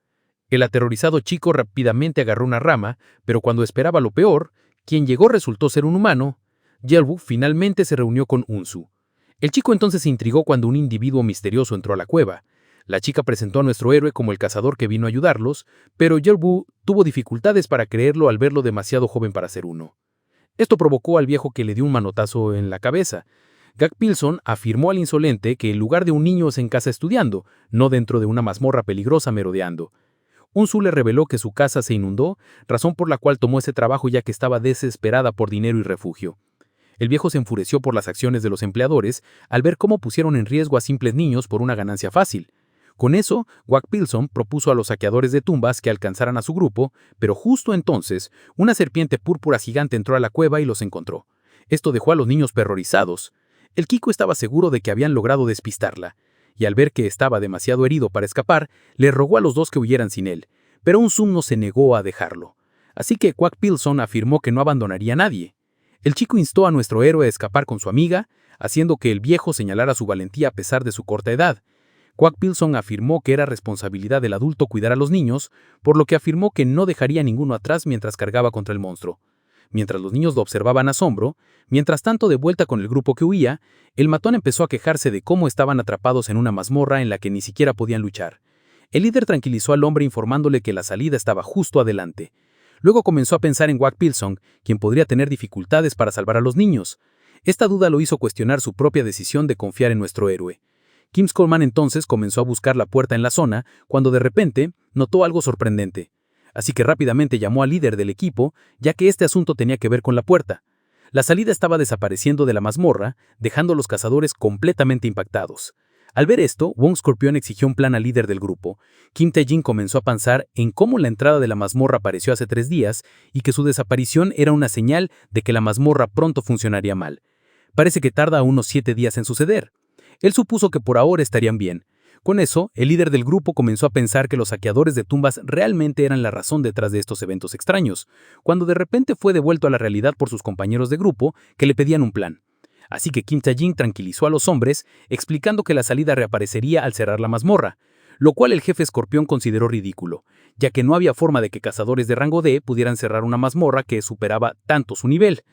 El aterrorizado chico rápidamente agarró una rama, pero cuando esperaba lo peor, quien llegó resultó ser un humano. Yelbu finalmente se reunió con Unsu. El chico entonces se intrigó cuando un individuo misterioso entró a la cueva. La chica presentó a nuestro héroe como el cazador que vino a ayudarlos, pero Yelbu tuvo dificultades para creerlo al verlo demasiado joven para ser uno. Esto provocó al viejo que le dio un manotazo en la cabeza. Gag Pilson afirmó al insolente que el lugar de un niño es en casa estudiando, no dentro de una mazmorra peligrosa merodeando. Unsu le reveló que su casa se inundó, razón por la cual tomó ese trabajo ya que estaba desesperada por dinero y refugio. El viejo se enfureció por las acciones de los empleadores al ver cómo pusieron en riesgo a simples niños por una ganancia fácil. Con eso, Gag Pilson propuso a los saqueadores de tumbas que alcanzaran a su grupo, pero justo entonces, una serpiente púrpura gigante entró a la cueva y los encontró. Esto dejó a los niños terrorizados. El Kiko estaba seguro de que habían logrado despistarla, y al ver que estaba demasiado herido para escapar, le rogó a los dos que huyeran sin él, pero Unsu no se negó a dejarlo. Así que Gag Pilson afirmó que no abandonaría a nadie. El chico instó a nuestro héroe a escapar con su amiga, haciendo que el viejo señalara su valentía a pesar de su corta edad. Quack Pilson afirmó que era responsabilidad del adulto cuidar a los niños, por lo que afirmó que no dejaría a ninguno atrás mientras cargaba contra el monstruo. Mientras los niños lo observaban asombro, mientras tanto de vuelta con el grupo que huía, el matón empezó a quejarse de cómo estaban atrapados en una mazmorra en la que ni siquiera podían luchar. El líder tranquilizó al hombre informándole que la salida estaba justo adelante. Luego comenzó a pensar en Quack Pilson, quien podría tener dificultades para salvar a los niños. Esta duda lo hizo cuestionar su propia decisión de confiar en nuestro héroe. Kim Coleman entonces comenzó a buscar la puerta en la zona, cuando de repente notó algo sorprendente. Así que rápidamente llamó al líder del equipo, ya que este asunto tenía que ver con la puerta. La salida estaba desapareciendo de la mazmorra, dejando a los cazadores completamente impactados. Al ver esto, Wong Scorpion exigió un plan al líder del grupo. Kim Tae-jin comenzó a pensar en cómo la entrada de la mazmorra apareció hace 3 días y que su desaparición era una señal de que la mazmorra pronto funcionaría mal. Parece que tarda unos 7 días en suceder. Él supuso que por ahora estarían bien. Con eso, el líder del grupo comenzó a pensar que los saqueadores de tumbas realmente eran la razón detrás de estos eventos extraños, cuando de repente fue devuelto a la realidad por sus compañeros de grupo que le pedían un plan. Así que Kim Tae-jin tranquilizó a los hombres, explicando que la salida reaparecería al cerrar la mazmorra, lo cual el jefe escorpión consideró ridículo, ya que no había forma de que cazadores de rango D pudieran cerrar una mazmorra que superaba tanto su nivel.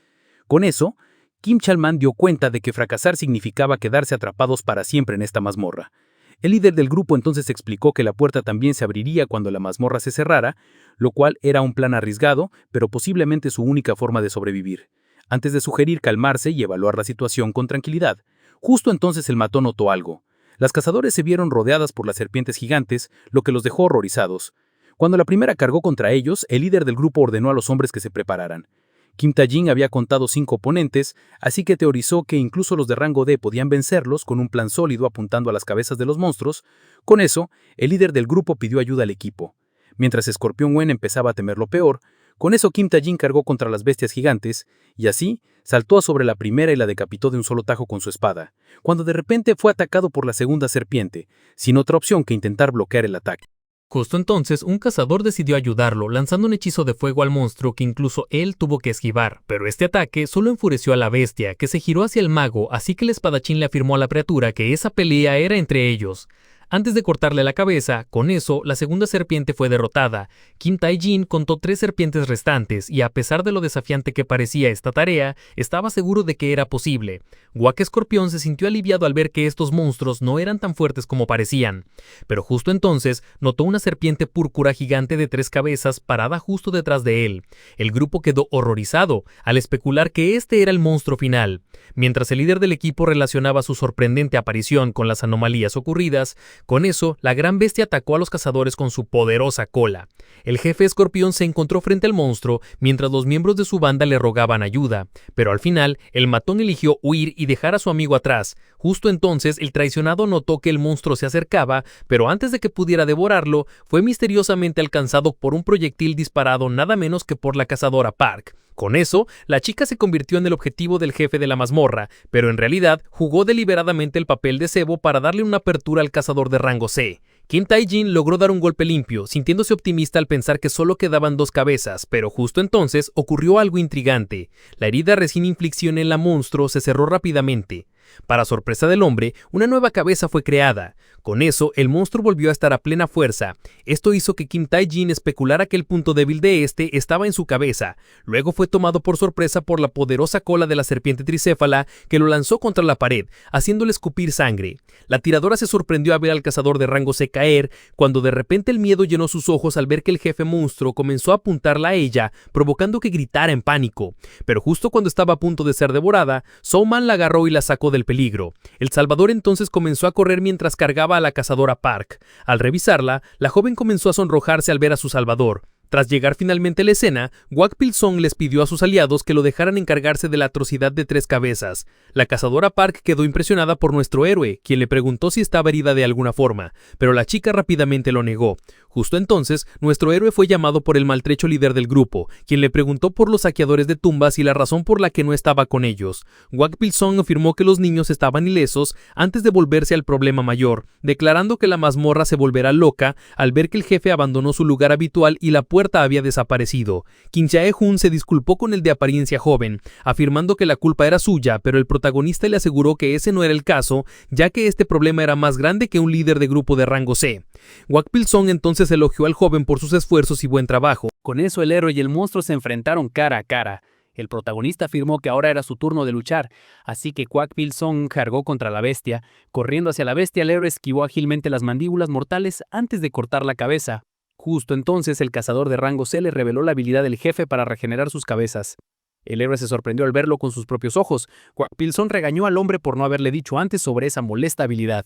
Con eso, Kim Chalman dio cuenta de que fracasar significaba quedarse atrapados para siempre en esta mazmorra. El líder del grupo entonces explicó que la puerta también se abriría cuando la mazmorra se cerrara, lo cual era un plan arriesgado, pero posiblemente su única forma de sobrevivir. Antes de sugerir calmarse y evaluar la situación con tranquilidad, justo entonces el matón notó algo. Las cazadores se vieron rodeadas por las serpientes gigantes, lo que los dejó horrorizados. Cuando la primera cargó contra ellos, el líder del grupo ordenó a los hombres que se prepararan. Kim Tae-jin había contado 5 oponentes, así que teorizó que incluso los de rango D podían vencerlos con un plan sólido apuntando a las cabezas de los monstruos. Con eso, el líder del grupo pidió ayuda al equipo. Mientras Scorpion Wen empezaba a temer lo peor, con eso Kim Tae-jin cargó contra las bestias gigantes, y así saltó sobre la primera y la decapitó de un solo tajo con su espada, cuando de repente fue atacado por la segunda serpiente, sin otra opción que intentar bloquear el ataque. Justo entonces, un cazador decidió ayudarlo, lanzando un hechizo de fuego al monstruo que incluso él tuvo que esquivar. Pero este ataque solo enfureció a la bestia, que se giró hacia el mago, así que el espadachín le afirmó a la criatura que esa pelea era entre ellos. Antes de cortarle la cabeza, con eso, la segunda serpiente fue derrotada. Kim Tae-jin contó 3 serpientes restantes y a pesar de lo desafiante que parecía esta tarea, estaba seguro de que era posible. Quack Escorpión se sintió aliviado al ver que estos monstruos no eran tan fuertes como parecían. Pero justo entonces, notó una serpiente púrpura gigante de 3 cabezas parada justo detrás de él. El grupo quedó horrorizado al especular que este era el monstruo final. Mientras el líder del equipo relacionaba su sorprendente aparición con las anomalías ocurridas, con eso, la gran bestia atacó a los cazadores con su poderosa cola. El jefe escorpión se encontró frente al monstruo mientras los miembros de su banda le rogaban ayuda, pero al final, el matón eligió huir y dejar a su amigo atrás. Justo entonces, el traicionado notó que el monstruo se acercaba, pero antes de que pudiera devorarlo, fue misteriosamente alcanzado por un proyectil disparado nada menos que por la cazadora Park. Con eso, la chica se convirtió en el objetivo del jefe de la mazmorra, pero en realidad jugó deliberadamente el papel de cebo para darle una apertura al cazador de rango C. Kim Tae-jin logró dar un golpe limpio, sintiéndose optimista al pensar que solo quedaban 2 cabezas, pero justo entonces ocurrió algo intrigante. La herida recién inflicción en la monstruo se cerró rápidamente. Para sorpresa del hombre, una nueva cabeza fue creada. Con eso, el monstruo volvió a estar a plena fuerza. Esto hizo que Kim Tae-jin especulara que el punto débil de este estaba en su cabeza. Luego fue tomado por sorpresa por la poderosa cola de la serpiente tricéfala que lo lanzó contra la pared, haciéndole escupir sangre. La tiradora se sorprendió a ver al cazador de rango C caer, cuando de repente el miedo llenó sus ojos al ver que el jefe monstruo comenzó a apuntarla a ella, provocando que gritara en pánico. Pero justo cuando estaba a punto de ser devorada, Soulman la agarró y la sacó del peligro. El salvador entonces comenzó a correr mientras cargaba a la cazadora Park. Al revisarla, la joven comenzó a sonrojarse al ver a su salvador. Tras llegar finalmente a la escena, Quack Pilson les pidió a sus aliados que lo dejaran encargarse de la atrocidad de 3 cabezas. La cazadora Park quedó impresionada por nuestro héroe, quien le preguntó si estaba herida de alguna forma, pero la chica rápidamente lo negó. Justo entonces, nuestro héroe fue llamado por el maltrecho líder del grupo, quien le preguntó por los saqueadores de tumbas y la razón por la que no estaba con ellos. Quack Pilson afirmó que los niños estaban ilesos antes de volverse al problema mayor, declarando que la mazmorra se volverá loca al ver que el jefe abandonó su lugar habitual y la puerta puerta había desaparecido. Kim Jae-hoon se disculpó con el de apariencia joven, afirmando que la culpa era suya, pero el protagonista le aseguró que ese no era el caso, ya que este problema era más grande que un líder de grupo de rango C. Kwak Pil-sung entonces elogió al joven por sus esfuerzos y buen trabajo. Con eso el héroe y el monstruo se enfrentaron cara a cara. El protagonista afirmó que ahora era su turno de luchar, así que Kwak Pil-sung cargó contra la bestia. Corriendo hacia la bestia, el héroe esquivó ágilmente las mandíbulas mortales antes de cortar la cabeza. Justo entonces, el cazador de rango C le reveló la habilidad del jefe para regenerar sus cabezas. El héroe se sorprendió al verlo con sus propios ojos. Kwak Pil-sung regañó al hombre por no haberle dicho antes sobre esa molesta habilidad.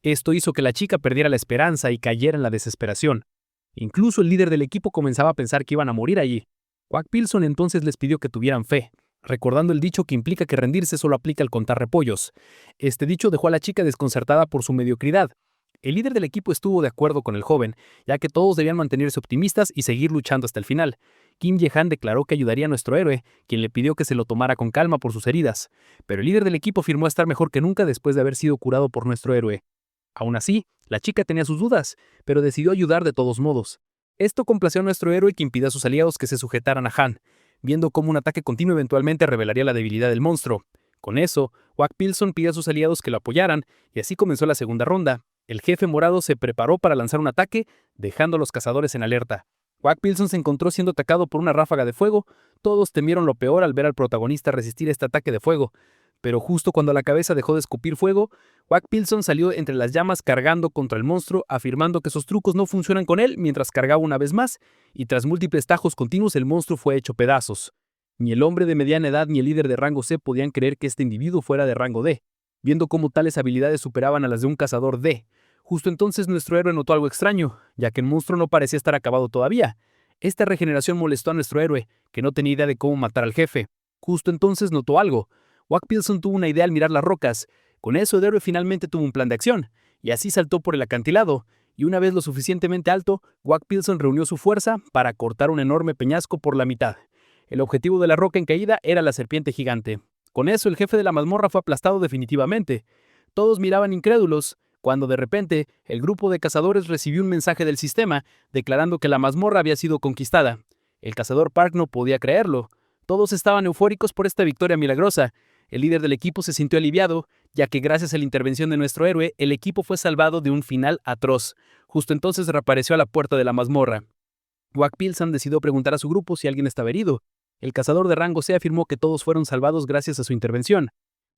Esto hizo que la chica perdiera la esperanza y cayera en la desesperación. Incluso el líder del equipo comenzaba a pensar que iban a morir allí. Kwak Pil-sung entonces les pidió que tuvieran fe, recordando el dicho que implica que rendirse solo aplica al contar repollos. Este dicho dejó a la chica desconcertada por su mediocridad. El líder del equipo estuvo de acuerdo con el joven, ya que todos debían mantenerse optimistas y seguir luchando hasta el final. Kim Jae-han declaró que ayudaría a nuestro héroe, quien le pidió que se lo tomara con calma por sus heridas, pero el líder del equipo afirmó estar mejor que nunca después de haber sido curado por nuestro héroe. Aún así, la chica tenía sus dudas, pero decidió ayudar de todos modos. Esto complació a nuestro héroe, que impidió a sus aliados que se sujetaran a Han, viendo cómo un ataque continuo eventualmente revelaría la debilidad del monstruo. Con eso, Kwak Pil-sung pidió a sus aliados que lo apoyaran, y así comenzó la segunda ronda. El jefe morado se preparó para lanzar un ataque, dejando a los cazadores en alerta. Kwak Pil-sung se encontró siendo atacado por una ráfaga de fuego. Todos temieron lo peor al ver al protagonista resistir este ataque de fuego. Pero justo cuando la cabeza dejó de escupir fuego, Kwak Pil-sung salió entre las llamas cargando contra el monstruo, afirmando que esos trucos no funcionan con él mientras cargaba una vez más, y tras múltiples tajos continuos el monstruo fue hecho pedazos. Ni el hombre de mediana edad ni el líder de rango C podían creer que este individuo fuera de rango D, viendo cómo tales habilidades superaban a las de un cazador D. Justo entonces nuestro héroe notó algo extraño, ya que el monstruo no parecía estar acabado todavía. Esta regeneración molestó a nuestro héroe, que no tenía idea de cómo matar al jefe. Justo entonces notó algo. Kwak Pil-sung tuvo una idea al mirar las rocas. Con eso el héroe finalmente tuvo un plan de acción, y así saltó por el acantilado, y una vez lo suficientemente alto, Kwak Pil-sung reunió su fuerza para cortar un enorme peñasco por la mitad. El objetivo de la roca en caída era la serpiente gigante. Con eso el jefe de la mazmorra fue aplastado definitivamente. Todos miraban incrédulos, cuando de repente el grupo de cazadores recibió un mensaje del sistema declarando que la mazmorra había sido conquistada. El cazador Park no podía creerlo. Todos estaban eufóricos por esta victoria milagrosa. El líder del equipo se sintió aliviado, ya que gracias a la intervención de nuestro héroe, el equipo fue salvado de un final atroz. Justo entonces reapareció a la puerta de la mazmorra. Kwak Pil-sung decidió preguntar a su grupo si alguien estaba herido. El cazador de rango C afirmó que todos fueron salvados gracias a su intervención,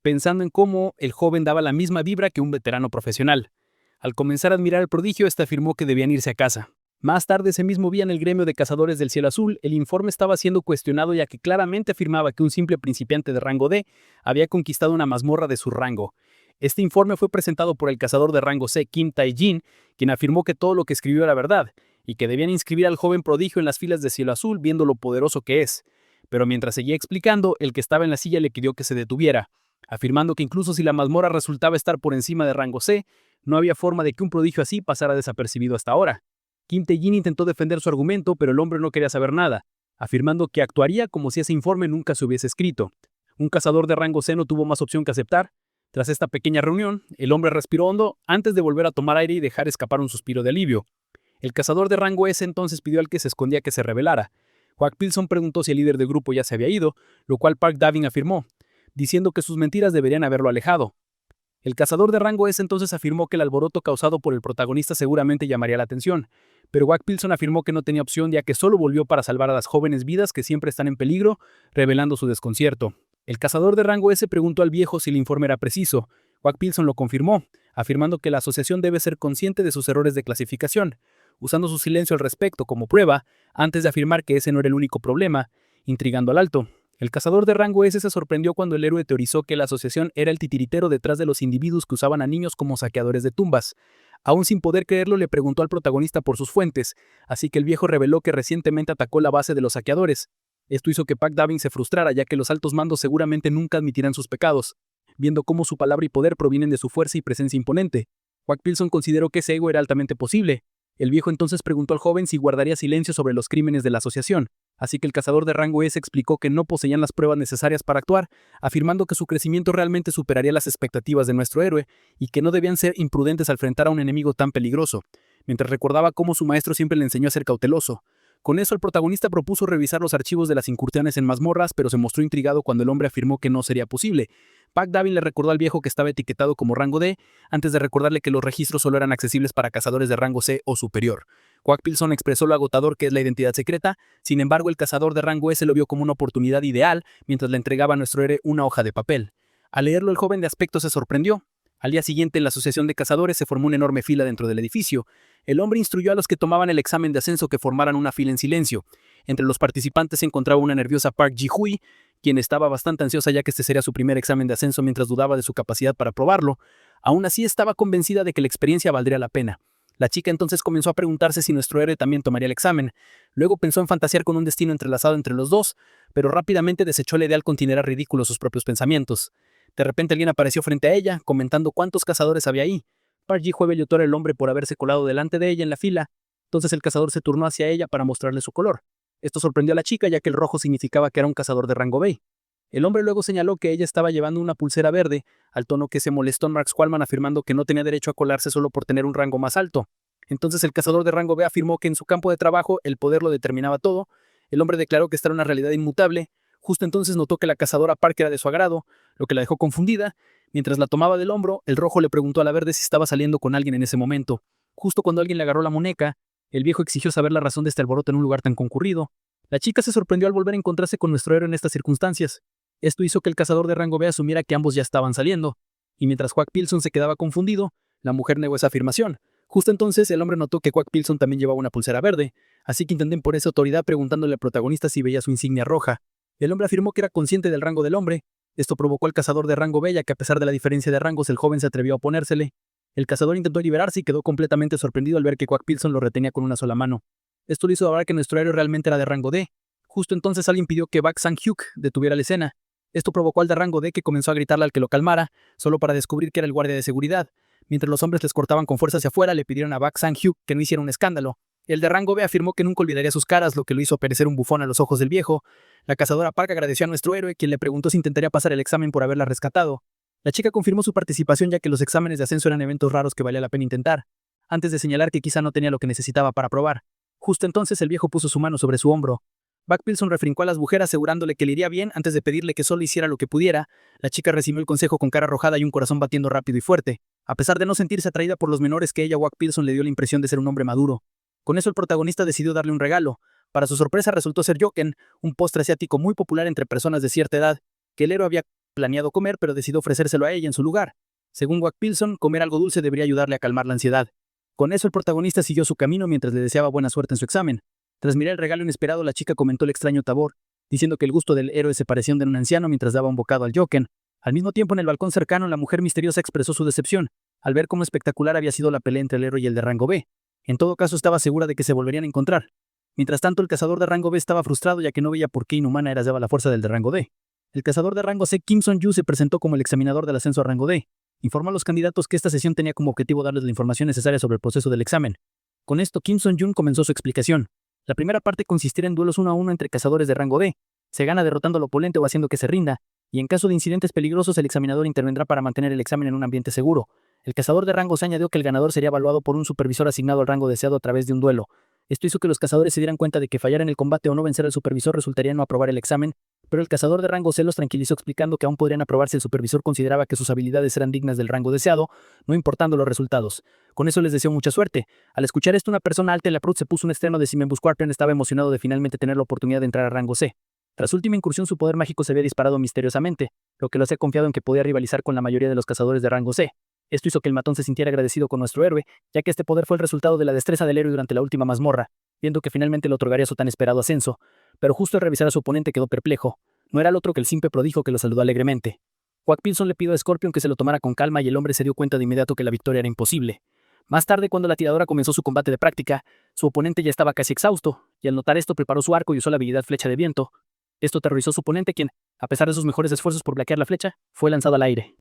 pensando en cómo el joven daba la misma vibra que un veterano profesional. Al comenzar a admirar el prodigio, este afirmó que debían irse a casa. Más tarde ese mismo día en el gremio de cazadores del cielo azul, el informe estaba siendo cuestionado ya que claramente afirmaba que un simple principiante de rango D había conquistado una mazmorra de su rango. Este informe fue presentado por el cazador de rango C, Kim Tae-jin, quien afirmó que todo lo que escribió era verdad, y que debían inscribir al joven prodigio en las filas de cielo azul viendo lo poderoso que es. Pero mientras seguía explicando, el que estaba en la silla le pidió que se detuviera, afirmando que incluso si la mazmorra resultaba estar por encima de rango C, no había forma de que un prodigio así pasara desapercibido hasta ahora. Kim Tae-jin intentó defender su argumento, pero el hombre no quería saber nada, afirmando que actuaría como si ese informe nunca se hubiese escrito. Un cazador de rango C no tuvo más opción que aceptar. Tras esta pequeña reunión, el hombre respiró hondo antes de volver a tomar aire y dejar escapar un suspiro de alivio. El cazador de rango S entonces pidió al que se escondía que se revelara. Kwak Pil-sung preguntó si el líder del grupo ya se había ido, lo cual Park Da-bin afirmó, diciendo que sus mentiras deberían haberlo alejado. El cazador de rango S entonces afirmó que el alboroto causado por el protagonista seguramente llamaría la atención, pero Kwak Pil-sung afirmó que no tenía opción ya que solo volvió para salvar a las jóvenes vidas que siempre están en peligro, revelando su desconcierto. El cazador de rango S preguntó al viejo si el informe era preciso. Kwak Pil-sung lo confirmó, afirmando que la asociación debe ser consciente de sus errores de clasificación, usando su silencio al respecto como prueba, antes de afirmar que ese no era el único problema, intrigando al alto. El cazador de rango S se sorprendió cuando el héroe teorizó que la asociación era el titiritero detrás de los individuos que usaban a niños como saqueadores de tumbas. Aún sin poder creerlo, le preguntó al protagonista por sus fuentes, así que el viejo reveló que recientemente atacó la base de los saqueadores. Esto hizo que Park Da-bin se frustrara, ya que los altos mandos seguramente nunca admitirán sus pecados, viendo cómo su palabra y poder provienen de su fuerza y presencia imponente. Kwak Pil-sung consideró que ese ego era altamente posible. El viejo entonces preguntó al joven si guardaría silencio sobre los crímenes de la asociación, así que el cazador de rango S explicó que no poseían las pruebas necesarias para actuar, afirmando que su crecimiento realmente superaría las expectativas de nuestro héroe y que no debían ser imprudentes al enfrentar a un enemigo tan peligroso, mientras recordaba cómo su maestro siempre le enseñó a ser cauteloso. Con eso, el protagonista propuso revisar los archivos de las incursiones en mazmorras, pero se mostró intrigado cuando el hombre afirmó que no sería posible. Park Davin le recordó al viejo que estaba etiquetado como rango D, antes de recordarle que los registros solo eran accesibles para cazadores de rango C o superior. Quack Pilson expresó lo agotador que es la identidad secreta, sin embargo el cazador de rango S lo vio como una oportunidad ideal mientras le entregaba a nuestro héroe una hoja de papel. Al leerlo, el joven de aspecto se sorprendió. Al día siguiente, en la asociación de cazadores se formó una enorme fila dentro del edificio. El hombre instruyó a los que tomaban el examen de ascenso que formaran una fila en silencio. Entre los participantes se encontraba una nerviosa Park Ji-hui, quien estaba bastante ansiosa ya que este sería su primer examen de ascenso mientras dudaba de su capacidad para probarlo. Aún así estaba convencida de que la experiencia valdría la pena. La chica entonces comenzó a preguntarse si nuestro héroe también tomaría el examen. Luego pensó en fantasear con un destino entrelazado entre los dos, pero rápidamente desechó la idea al considerar ridículos sus propios pensamientos. De repente alguien apareció frente a ella, comentando cuántos cazadores había ahí. Park Ji-hui velotó al hombre por haberse colado delante de ella en la fila. Entonces el cazador se turnó hacia ella para mostrarle su color. Esto sorprendió a la chica ya que el rojo significaba que era un cazador de rango B. El hombre luego señaló que ella estaba llevando una pulsera verde, al tono que se molestó en Mark Squallman afirmando que no tenía derecho a colarse solo por tener un rango más alto. Entonces el cazador de rango B afirmó que en su campo de trabajo el poder lo determinaba todo. El hombre declaró que esta era una realidad inmutable. Justo entonces notó que la cazadora Park era de su agrado, lo que la dejó confundida. Mientras la tomaba del hombro, el rojo le preguntó a la verde si estaba saliendo con alguien en ese momento. Justo cuando alguien le agarró la muñeca, el viejo exigió saber la razón de este alboroto en un lugar tan concurrido. La chica se sorprendió al volver a encontrarse con nuestro héroe en estas circunstancias. Esto hizo que el cazador de rango B asumiera que ambos ya estaban saliendo. Y mientras Quack Pilson se quedaba confundido, la mujer negó esa afirmación. Justo entonces el hombre notó que Quack Pilson también llevaba una pulsera verde, así que intentó por esa autoridad preguntándole al protagonista si veía su insignia roja. El hombre afirmó que era consciente del rango del hombre. Esto provocó al cazador de rango B, ya que a pesar de la diferencia de rangos el joven se atrevió a oponérsele. El cazador intentó liberarse y quedó completamente sorprendido al ver que Quack Pilson lo retenía con una sola mano. Esto le hizo dudar que nuestro héroe realmente era de rango D. Justo entonces alguien pidió que Bak Sang-hyuk detuviera la escena. Esto provocó al de rango D que comenzó a gritarle al que lo calmara, solo para descubrir que era el guardia de seguridad. Mientras los hombres les cortaban con fuerza hacia afuera, le pidieron a Bak Sang-hyuk que no hiciera un escándalo. El de rango B afirmó que nunca olvidaría sus caras, lo que lo hizo parecer un bufón a los ojos del viejo. La cazadora Park agradeció a nuestro héroe, quien le preguntó si intentaría pasar el examen por haberla rescatado. La chica confirmó su participación ya que los exámenes de ascenso eran eventos raros que valía la pena intentar, antes de señalar que quizá no tenía lo que necesitaba para probar. Justo entonces el viejo puso su mano sobre su hombro. Buck Pilson refrincó a las mujeres asegurándole que le iría bien antes de pedirle que solo hiciera lo que pudiera. La chica recibió el consejo con cara arrojada y un corazón batiendo rápido y fuerte. A pesar de no sentirse atraída por los menores que ella, Buck Pilson le dio la impresión de ser un hombre maduro. Con eso el protagonista decidió darle un regalo. Para su sorpresa resultó ser yoken, un postre asiático muy popular entre personas de cierta edad, que el héroe había planeado comer pero decidió ofrecérselo a ella en su lugar. Según Buck Pilson, comer algo dulce debería ayudarle a calmar la ansiedad. Con eso el protagonista siguió su camino mientras le deseaba buena suerte en su examen. Tras mirar el regalo inesperado, la chica comentó el extraño sabor, diciendo que el gusto del héroe se parecía a un de un anciano mientras daba un bocado al yoken. Al mismo tiempo, en el balcón cercano, la mujer misteriosa expresó su decepción, al ver cómo espectacular había sido la pelea entre el héroe y el de rango B. En todo caso, estaba segura de que se volverían a encontrar. Mientras tanto, el cazador de rango B estaba frustrado ya que no veía por qué inhumana era la fuerza del de rango D. El cazador de rango C, Kim Son-yu, se presentó como el examinador del ascenso a rango D. Informó a los candidatos que esta sesión tenía como objetivo darles la información necesaria sobre el proceso del examen. Con esto, Kim Son-jun comenzó su explicación. La primera parte consistirá en duelos 1 a 1 entre cazadores de rango D. Se gana derrotando al oponente o haciendo que se rinda, y en caso de incidentes peligrosos el examinador intervendrá para mantener el examen en un ambiente seguro. El cazador de rango C añadió que el ganador sería evaluado por un supervisor asignado al rango deseado a través de un duelo. Esto hizo que los cazadores se dieran cuenta de que fallar en el combate o no vencer al supervisor resultaría en no aprobar el examen, pero el cazador de rango C los tranquilizó explicando que aún podrían aprobar si el supervisor consideraba que sus habilidades eran dignas del rango deseado, no importando los resultados. Con eso les deseó mucha suerte. Al escuchar esto, una persona alta en la Prut se puso un estreno de Simen Scorpion estaba emocionado de finalmente tener la oportunidad de entrar a rango C. Tras su última incursión, su poder mágico se había disparado misteriosamente, lo que lo hacía confiado en que podía rivalizar con la mayoría de los cazadores de rango C. Esto hizo que el matón se sintiera agradecido con nuestro héroe, ya que este poder fue el resultado de la destreza del héroe durante la última mazmorra, viendo que finalmente le otorgaría su tan esperado ascenso. Pero justo al revisar a su oponente quedó perplejo. No era el otro que el simple prodigio que lo saludó alegremente. Quack Pilson le pidió a Scorpion que se lo tomara con calma y el hombre se dio cuenta de inmediato que la victoria era imposible. Más tarde, cuando la tiradora comenzó su combate de práctica, su oponente ya estaba casi exhausto, y al notar esto preparó su arco y usó la habilidad flecha de viento. Esto aterrorizó a su oponente, quien, a pesar de sus mejores esfuerzos por bloquear la flecha, fue lanzado al aire.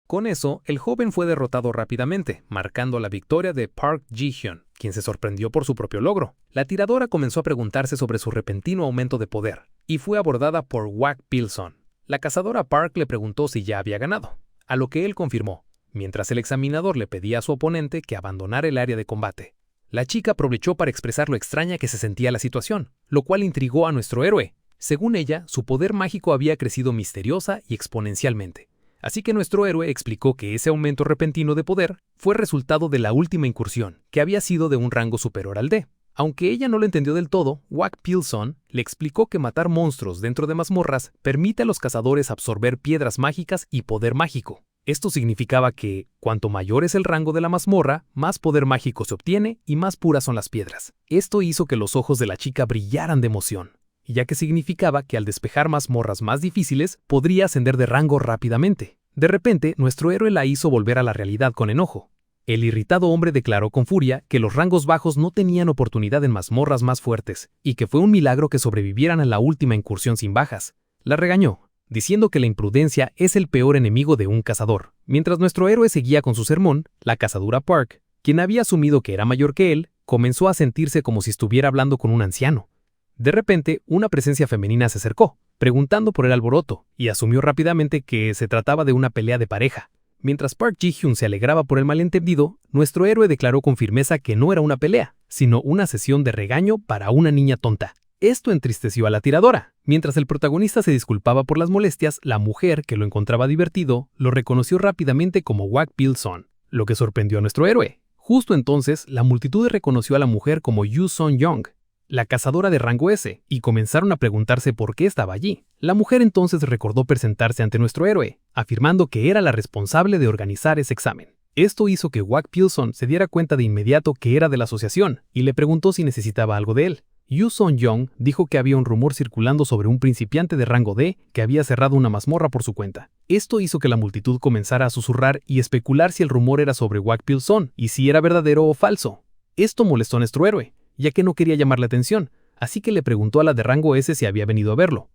Con eso, el joven fue derrotado rápidamente, marcando la victoria de Park Ji-hyun, quien se sorprendió por su propio logro. La tiradora comenzó a preguntarse sobre su repentino aumento de poder, y fue abordada por Quack Pilson. La cazadora Park le preguntó si ya había ganado, a lo que él confirmó, mientras el examinador le pedía a su oponente que abandonara el área de combate. La chica aprovechó para expresar lo extraña que se sentía la situación, lo cual intrigó a nuestro héroe. Según ella, su poder mágico había crecido misteriosa y exponencialmente. Así que nuestro héroe explicó que ese aumento repentino de poder fue resultado de la última incursión, que había sido de un rango superior al D. Aunque ella no lo entendió del todo, Wack Pilson le explicó que matar monstruos dentro de mazmorras permite a los cazadores absorber piedras mágicas y poder mágico. Esto significaba que, cuanto mayor es el rango de la mazmorra, más poder mágico se obtiene y más puras son las piedras. Esto hizo que los ojos de la chica brillaran de emoción, ya que significaba que al despejar mazmorras más difíciles, podría ascender de rango rápidamente. De repente, nuestro héroe la hizo volver a la realidad con enojo. El irritado hombre declaró con furia que los rangos bajos no tenían oportunidad en mazmorras más fuertes, y que fue un milagro que sobrevivieran a la última incursión sin bajas. La regañó, diciendo que la imprudencia es el peor enemigo de un cazador. Mientras nuestro héroe seguía con su sermón, la cazadora Park, quien había asumido que era mayor que él, comenzó a sentirse como si estuviera hablando con un anciano. De repente, una presencia femenina se acercó, preguntando por el alboroto, y asumió rápidamente que se trataba de una pelea de pareja. Mientras Park Ji-hyun se alegraba por el malentendido, nuestro héroe declaró con firmeza que no era una pelea, sino una sesión de regaño para una niña tonta. Esto entristeció a la tiradora. Mientras el protagonista se disculpaba por las molestias, la mujer, que lo encontraba divertido, lo reconoció rápidamente como Wack Pilson, lo que sorprendió a nuestro héroe. Justo entonces, la multitud reconoció a la mujer como Yoo Son-young, la cazadora de rango S, y comenzaron a preguntarse por qué estaba allí. La mujer entonces recordó presentarse ante nuestro héroe, afirmando que era la responsable de organizar ese examen. Esto hizo que Wack Pilson se diera cuenta de inmediato que era de la asociación, y le preguntó si necesitaba algo de él. Yoo Son-young dijo que había un rumor circulando sobre un principiante de rango D que había cerrado una mazmorra por su cuenta. Esto hizo que la multitud comenzara a susurrar y especular si el rumor era sobre Wack Pilson y si era verdadero o falso. Esto molestó a nuestro héroe, ya que no quería llamar la atención, así que le preguntó a la de rango S si había venido a verlo.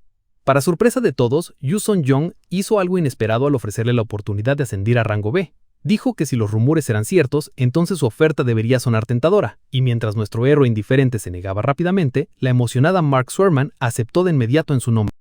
Para sorpresa de todos, Yoo Son-young hizo algo inesperado al ofrecerle la oportunidad de ascender a rango B. Dijo que si los rumores eran ciertos, entonces su oferta debería sonar tentadora, y mientras nuestro héroe indiferente se negaba rápidamente, la emocionada Mark Swearman aceptó de inmediato en su nombre.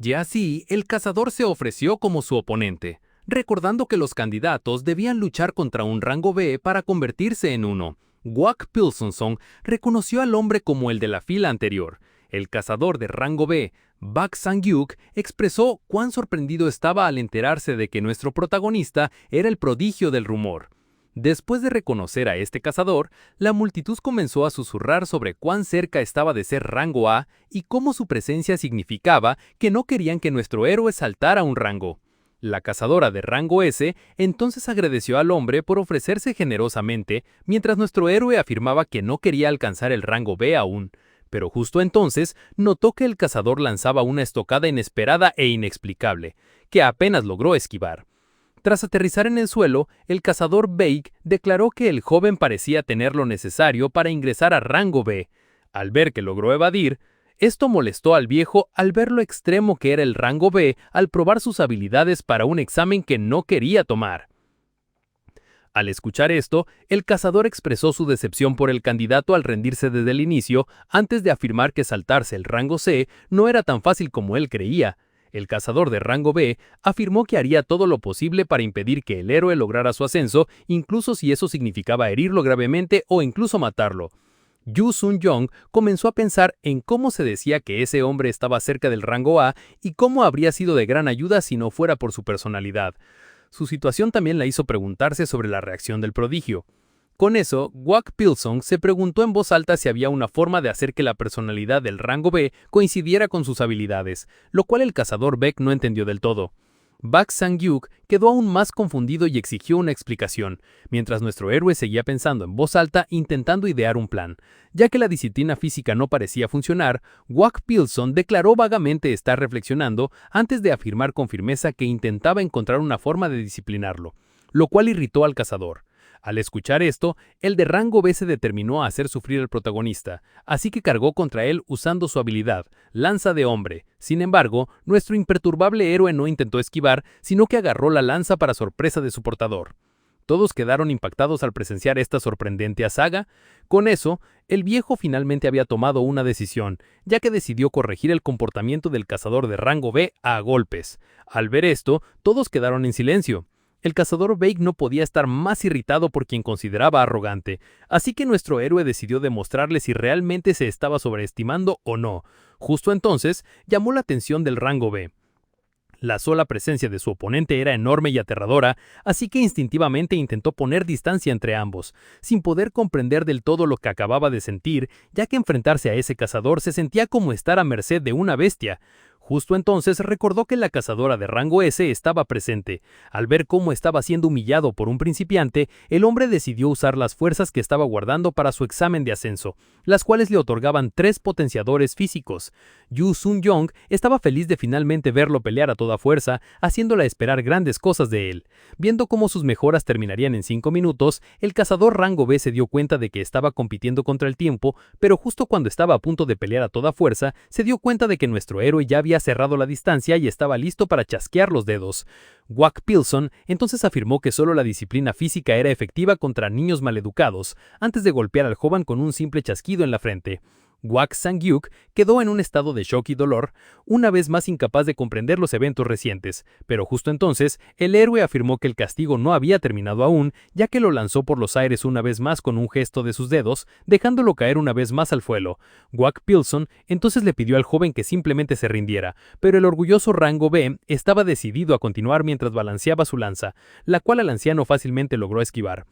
Y así, el cazador se ofreció como su oponente, recordando que los candidatos debían luchar contra un rango B para convertirse en uno. Wack Pilson reconoció al hombre como el de la fila anterior. El cazador de rango B, Bak Sang-hyuk, expresó cuán sorprendido estaba al enterarse de que nuestro protagonista era el prodigio del rumor. Después de reconocer a este cazador, la multitud comenzó a susurrar sobre cuán cerca estaba de ser rango A y cómo su presencia significaba que no querían que nuestro héroe saltara un rango. La cazadora de rango S entonces agradeció al hombre por ofrecerse generosamente, mientras nuestro héroe afirmaba que no quería alcanzar el rango B aún. Pero justo entonces notó que el cazador lanzaba una estocada inesperada e inexplicable, que apenas logró esquivar. Tras aterrizar en el suelo, el cazador Baek declaró que el joven parecía tener lo necesario para ingresar a rango B. Al ver que logró evadir, esto molestó al viejo al ver lo extremo que era el rango B al probar sus habilidades para un examen que no quería tomar. Al escuchar esto, el cazador expresó su decepción por el candidato al rendirse desde el inicio, antes de afirmar que saltarse el rango C no era tan fácil como él creía. El cazador de rango B afirmó que haría todo lo posible para impedir que el héroe lograra su ascenso, incluso si eso significaba herirlo gravemente o incluso matarlo. Yoo Son-young comenzó a pensar en cómo se decía que ese hombre estaba cerca del rango A y cómo habría sido de gran ayuda si no fuera por su personalidad. Su situación también la hizo preguntarse sobre la reacción del prodigio. Con eso, Wack Pilson se preguntó en voz alta si había una forma de hacer que la personalidad del rango B coincidiera con sus habilidades, lo cual el cazador Baek no entendió del todo. Bak Sang-hyuk quedó aún más confundido y exigió una explicación, mientras nuestro héroe seguía pensando en voz alta intentando idear un plan. Ya que la disciplina física no parecía funcionar, Wack Pilson declaró vagamente estar reflexionando antes de afirmar con firmeza que intentaba encontrar una forma de disciplinarlo, lo cual irritó al cazador. Al escuchar esto, el de rango B se determinó a hacer sufrir al protagonista, así que cargó contra él usando su habilidad, lanza de hombre. Sin embargo, nuestro imperturbable héroe no intentó esquivar, sino que agarró la lanza para sorpresa de su portador. Todos quedaron impactados al presenciar esta sorprendente hazaga. Con eso, el viejo finalmente había tomado una decisión, ya que decidió corregir el comportamiento del cazador de rango B a golpes. Al ver esto, todos quedaron en silencio. El cazador Bake no podía estar más irritado por quien consideraba arrogante, así que nuestro héroe decidió demostrarle si realmente se estaba sobreestimando o no. Justo entonces, llamó la atención del rango B. La sola presencia de su oponente era enorme y aterradora, así que instintivamente intentó poner distancia entre ambos, sin poder comprender del todo lo que acababa de sentir, ya que enfrentarse a ese cazador se sentía como estar a merced de una bestia. Justo entonces recordó que la cazadora de rango S estaba presente. Al ver cómo estaba siendo humillado por un principiante, el hombre decidió usar las fuerzas que estaba guardando para su examen de ascenso, las cuales le otorgaban 3 potenciadores físicos. Yu Sun-young estaba feliz de finalmente verlo pelear a toda fuerza, haciéndola esperar grandes cosas de él. Viendo cómo sus mejoras terminarían en 5 minutos, el cazador rango B se dio cuenta de que estaba compitiendo contra el tiempo, pero justo cuando estaba a punto de pelear a toda fuerza, se dio cuenta de que nuestro héroe ya había cerrado la distancia y estaba listo para chasquear los dedos. Wack Pilson entonces afirmó que solo la disciplina física era efectiva contra niños maleducados, antes de golpear al joven con un simple chasquido en la frente. Wack Sang-hyuk quedó en un estado de shock y dolor, una vez más incapaz de comprender los eventos recientes, pero justo entonces el héroe afirmó que el castigo no había terminado aún, ya que lo lanzó por los aires una vez más con un gesto de sus dedos, dejándolo caer una vez más al suelo. Wack Pilson entonces le pidió al joven que simplemente se rindiera, pero el orgulloso rango B estaba decidido a continuar mientras balanceaba su lanza, la cual el anciano fácilmente logró esquivar.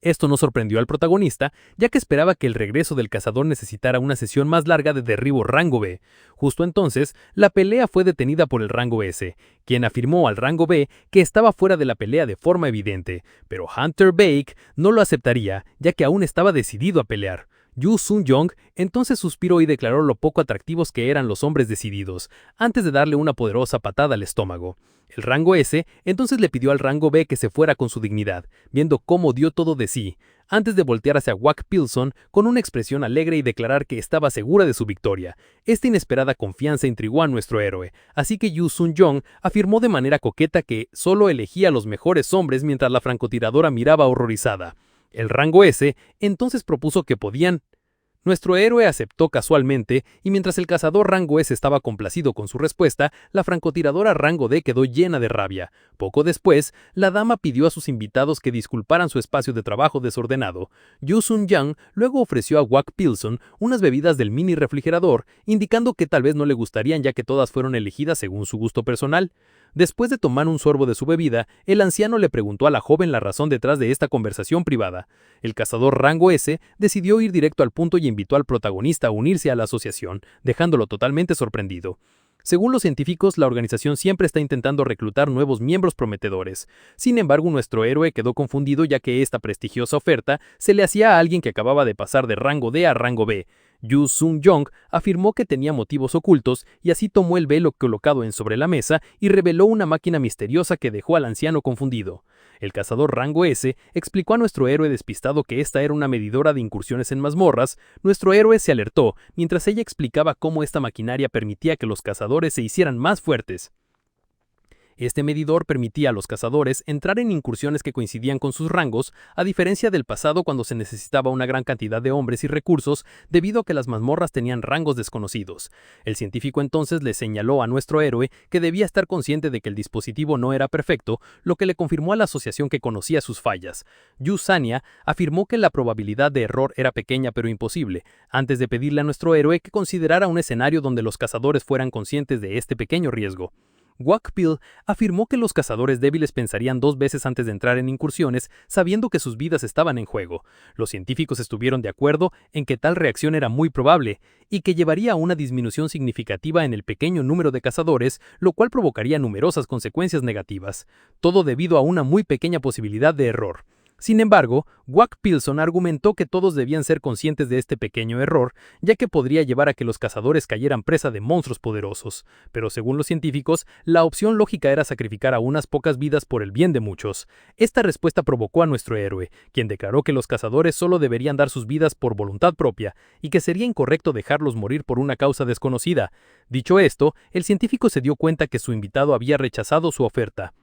Esto no sorprendió al protagonista, ya que esperaba que el regreso del cazador necesitara una sesión más larga de derribo rango B. Justo entonces, la pelea fue detenida por el rango S, quien afirmó al rango B que estaba fuera de la pelea de forma evidente, pero Hunter Bake no lo aceptaría, ya que aún estaba decidido a pelear. Yu Sun-young entonces suspiró y declaró lo poco atractivos que eran los hombres decididos, antes de darle una poderosa patada al estómago. El rango S entonces le pidió al rango B que se fuera con su dignidad, viendo cómo dio todo de sí, antes de voltear hacia Wack Pilson con una expresión alegre y declarar que estaba segura de su victoria. Esta inesperada confianza intrigó a nuestro héroe, así que Yu Sun-young afirmó de manera coqueta que solo elegía a los mejores hombres mientras la francotiradora miraba horrorizada. El rango S entonces propuso que podían. Nuestro héroe aceptó casualmente, y mientras el cazador rango S estaba complacido con su respuesta, la francotiradora rango D quedó llena de rabia. Poco después, la dama pidió a sus invitados que disculparan su espacio de trabajo desordenado. Yu Sun-young luego ofreció a Wack Pilson unas bebidas del mini refrigerador, indicando que tal vez no le gustarían ya que todas fueron elegidas según su gusto personal. Después de tomar un sorbo de su bebida, el anciano le preguntó a la joven la razón detrás de esta conversación privada. El cazador rango S decidió ir directo al punto y invitó al protagonista a unirse a la asociación, dejándolo totalmente sorprendido. Según los científicos, la organización siempre está intentando reclutar nuevos miembros prometedores. Sin embargo, nuestro héroe quedó confundido ya que esta prestigiosa oferta se le hacía a alguien que acababa de pasar de rango D a rango B. Yu Sun-young afirmó que tenía motivos ocultos y así tomó el velo colocado sobre la mesa y reveló una máquina misteriosa que dejó al anciano confundido. El cazador rango S explicó a nuestro héroe despistado que esta era una medidora de incursiones en mazmorras. Nuestro héroe se alertó mientras ella explicaba cómo esta maquinaria permitía que los cazadores se hicieran más fuertes. Este medidor permitía a los cazadores entrar en incursiones que coincidían con sus rangos, a diferencia del pasado cuando se necesitaba una gran cantidad de hombres y recursos debido a que las mazmorras tenían rangos desconocidos. El científico entonces le señaló a nuestro héroe que debía estar consciente de que el dispositivo no era perfecto, lo que le confirmó a la asociación que conocía sus fallas. Yu Sanya afirmó que la probabilidad de error era pequeña pero imposible, antes de pedirle a nuestro héroe que considerara un escenario donde los cazadores fueran conscientes de este pequeño riesgo. Wack Pill afirmó que los cazadores débiles pensarían 2 veces antes de entrar en incursiones, sabiendo que sus vidas estaban en juego. Los científicos estuvieron de acuerdo en que tal reacción era muy probable, y que llevaría a una disminución significativa en el pequeño número de cazadores, lo cual provocaría numerosas consecuencias negativas, todo debido a una muy pequeña posibilidad de error. Sin embargo, Wack Pilson argumentó que todos debían ser conscientes de este pequeño error, ya que podría llevar a que los cazadores cayeran presa de monstruos poderosos. Pero según los científicos, la opción lógica era sacrificar a unas pocas vidas por el bien de muchos. Esta respuesta provocó a nuestro héroe, quien declaró que los cazadores solo deberían dar sus vidas por voluntad propia, y que sería incorrecto dejarlos morir por una causa desconocida. Dicho esto, el científico se dio cuenta que su invitado había rechazado su oferta.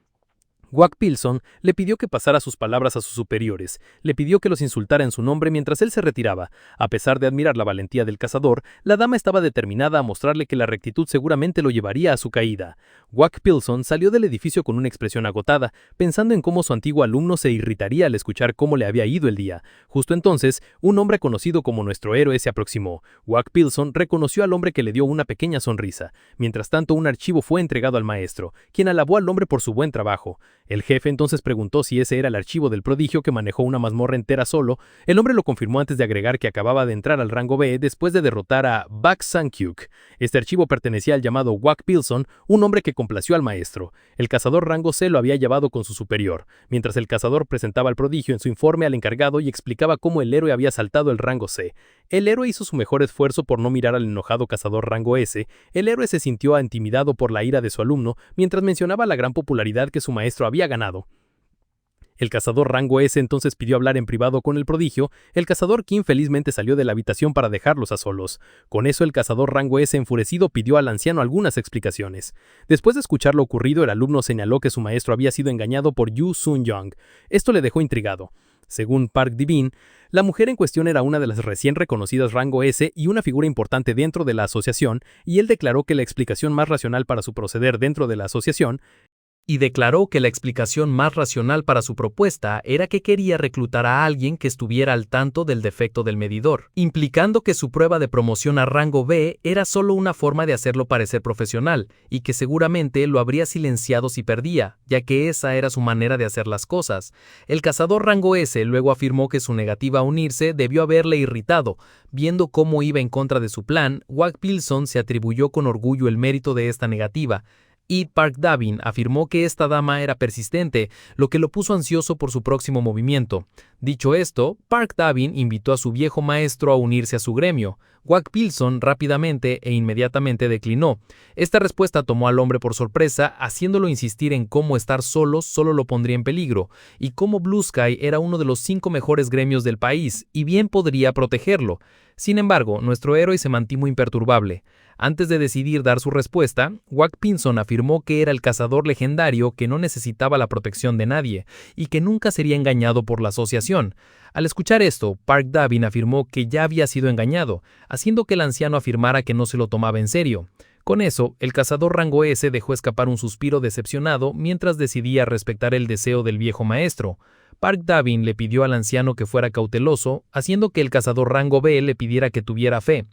Wack Pilson le pidió que pasara sus palabras a sus superiores, le pidió que los insultara en su nombre mientras él se retiraba. A pesar de admirar la valentía del cazador, la dama estaba determinada a mostrarle que la rectitud seguramente lo llevaría a su caída. Wack Pilson salió del edificio con una expresión agotada, pensando en cómo su antiguo alumno se irritaría al escuchar cómo le había ido el día. Justo entonces, un hombre conocido como nuestro héroe se aproximó. Wack Pilson reconoció al hombre que le dio una pequeña sonrisa. Mientras tanto, un archivo fue entregado al maestro, quien alabó al hombre por su buen trabajo. El jefe entonces preguntó si ese era el archivo del prodigio que manejó una mazmorra entera solo. El hombre lo confirmó antes de agregar que acababa de entrar al rango B después de derrotar a Bak Sang-kyuk. Este archivo pertenecía al llamado Wack Pilson, un hombre que complació al maestro. El cazador rango C lo había llevado con su superior, mientras el cazador presentaba el prodigio en su informe al encargado y explicaba cómo el héroe había saltado el rango C. El héroe hizo su mejor esfuerzo por no mirar al enojado cazador rango S. El héroe se sintió intimidado por la ira de su alumno mientras mencionaba la gran popularidad que su maestro había ganado. El cazador rango S entonces pidió hablar en privado con el prodigio. El cazador Kim felizmente salió de la habitación para dejarlos a solos. Con eso el cazador rango S enfurecido pidió al anciano algunas explicaciones. Después de escuchar lo ocurrido, el alumno señaló que su maestro había sido engañado por Yu Sun-young. Esto le dejó intrigado. Según Park Dae-bin, la mujer en cuestión era una de las recién reconocidas rango S y una figura importante dentro de la asociación, y él declaró que la explicación más racional para su proceder dentro de la asociación era que quería reclutar a alguien que estuviera al tanto del defecto del medidor, implicando que su prueba de promoción a rango B era solo una forma de hacerlo parecer profesional, y que seguramente lo habría silenciado si perdía, ya que esa era su manera de hacer las cosas. El cazador rango S luego afirmó que su negativa a unirse debió haberle irritado. Viendo cómo iba en contra de su plan, Wack Pilson se atribuyó con orgullo el mérito de esta negativa. Y Park Dae-bin afirmó que esta dama era persistente, lo que lo puso ansioso por su próximo movimiento. Dicho esto, Park Dae-bin invitó a su viejo maestro a unirse a su gremio. Wack Pilson rápidamente e inmediatamente declinó. Esta respuesta tomó al hombre por sorpresa, haciéndolo insistir en cómo estar solo lo pondría en peligro, y cómo Blue Sky era uno de los 5 mejores gremios del país, y bien podría protegerlo. Sin embargo, nuestro héroe se mantuvo imperturbable. Antes de decidir dar su respuesta, Wack Pilson afirmó que era el cazador legendario que no necesitaba la protección de nadie y que nunca sería engañado por la asociación. Al escuchar esto, Park Dae-bin afirmó que ya había sido engañado, haciendo que el anciano afirmara que no se lo tomaba en serio. Con eso, el cazador rango S dejó escapar un suspiro decepcionado mientras decidía respetar el deseo del viejo maestro. Park Dae-bin le pidió al anciano que fuera cauteloso, haciendo que el cazador rango B le pidiera que tuviera fe.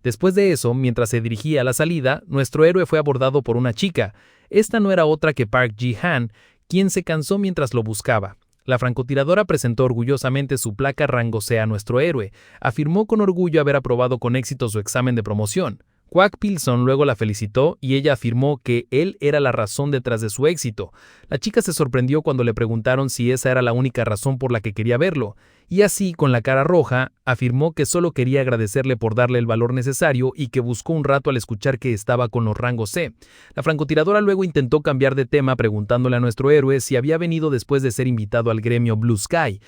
Después de eso, mientras se dirigía a la salida, nuestro héroe fue abordado por una chica. Esta no era otra que Park Ji-han, quien se cansó mientras lo buscaba. La francotiradora presentó orgullosamente su placa rango C a nuestro héroe. Afirmó con orgullo haber aprobado con éxito su examen de promoción. Wack Pilson luego la felicitó y ella afirmó que él era la razón detrás de su éxito. La chica se sorprendió cuando le preguntaron si esa era la única razón por la que quería verlo, y así, con la cara roja, afirmó que solo quería agradecerle por darle el valor necesario y que buscó un rato al escuchar que estaba con los rangos C. La francotiradora luego intentó cambiar de tema preguntándole a nuestro héroe si había venido después de ser invitado al gremio Blue Sky.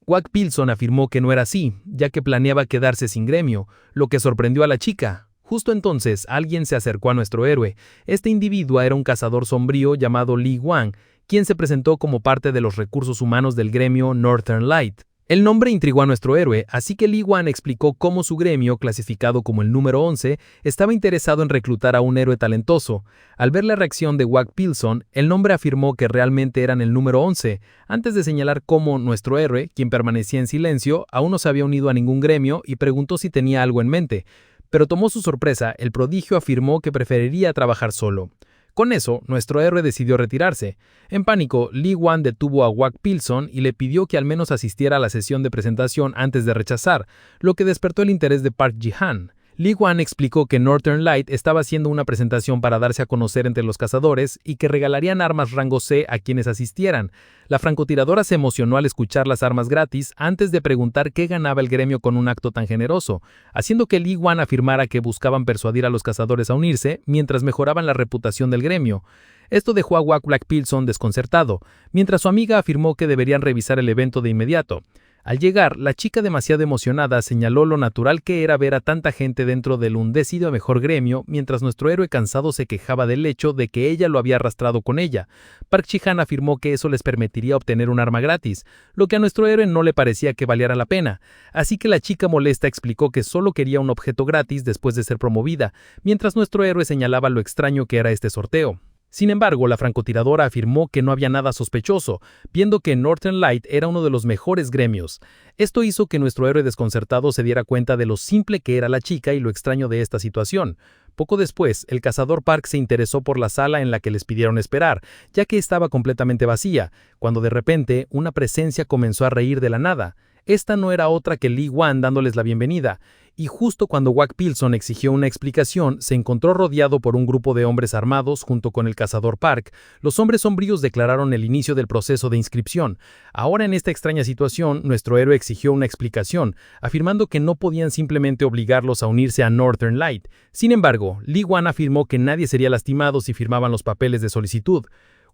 Wack Pilson afirmó que no era así, ya que planeaba quedarse sin gremio, lo que sorprendió a la chica. Justo entonces, alguien se acercó a nuestro héroe. Este individuo era un cazador sombrío llamado Lee Wang, quien se presentó como parte de los recursos humanos del gremio Northern Light. El nombre intrigó a nuestro héroe, así que Lee Wang explicó cómo su gremio, clasificado como el número 11, estaba interesado en reclutar a un héroe talentoso. Al ver la reacción de Wack Pilson, el nombre afirmó que realmente eran el número 11, antes de señalar cómo nuestro héroe, quien permanecía en silencio, aún no se había unido a ningún gremio y preguntó si tenía algo en mente. Pero tomó su sorpresa, el prodigio afirmó que preferiría trabajar solo. Con eso, nuestro héroe decidió retirarse. En pánico, Lee Wang detuvo a Wack Pilson y le pidió que al menos asistiera a la sesión de presentación antes de rechazar, lo que despertó el interés de Park Ji-han. Lee Wang explicó que Northern Light estaba haciendo una presentación para darse a conocer entre los cazadores y que regalarían armas rango C a quienes asistieran. La francotiradora se emocionó al escuchar las armas gratis antes de preguntar qué ganaba el gremio con un acto tan generoso, haciendo que Lee Wang afirmara que buscaban persuadir a los cazadores a unirse mientras mejoraban la reputación del gremio. Esto dejó a Wack Pilson desconcertado, mientras su amiga afirmó que deberían revisar el evento de inmediato. Al llegar, la chica demasiado emocionada señaló lo natural que era ver a tanta gente dentro del undécimo mejor gremio, mientras nuestro héroe cansado se quejaba del hecho de que ella lo había arrastrado con ella. Park Ji-han afirmó que eso les permitiría obtener un arma gratis, lo que a nuestro héroe no le parecía que valiera la pena, así que la chica molesta explicó que solo quería un objeto gratis después de ser promovida, mientras nuestro héroe señalaba lo extraño que era este sorteo. Sin embargo, la francotiradora afirmó que no había nada sospechoso, viendo que Northern Light era uno de los mejores gremios. Esto hizo que nuestro héroe desconcertado se diera cuenta de lo simple que era la chica y lo extraño de esta situación. Poco después, el cazador Park se interesó por la sala en la que les pidieron esperar, ya que estaba completamente vacía, cuando de repente una presencia comenzó a reír de la nada. Esta no era otra que Lee Wan dándoles la bienvenida, y justo cuando Wak Pilson exigió una explicación, se encontró rodeado por un grupo de hombres armados junto con el cazador Park. Los hombres sombríos declararon el inicio del proceso de inscripción. Ahora en esta extraña situación, nuestro héroe exigió una explicación, afirmando que no podían simplemente obligarlos a unirse a Northern Light. Sin embargo, Lee Wan afirmó que nadie sería lastimado si firmaban los papeles de solicitud.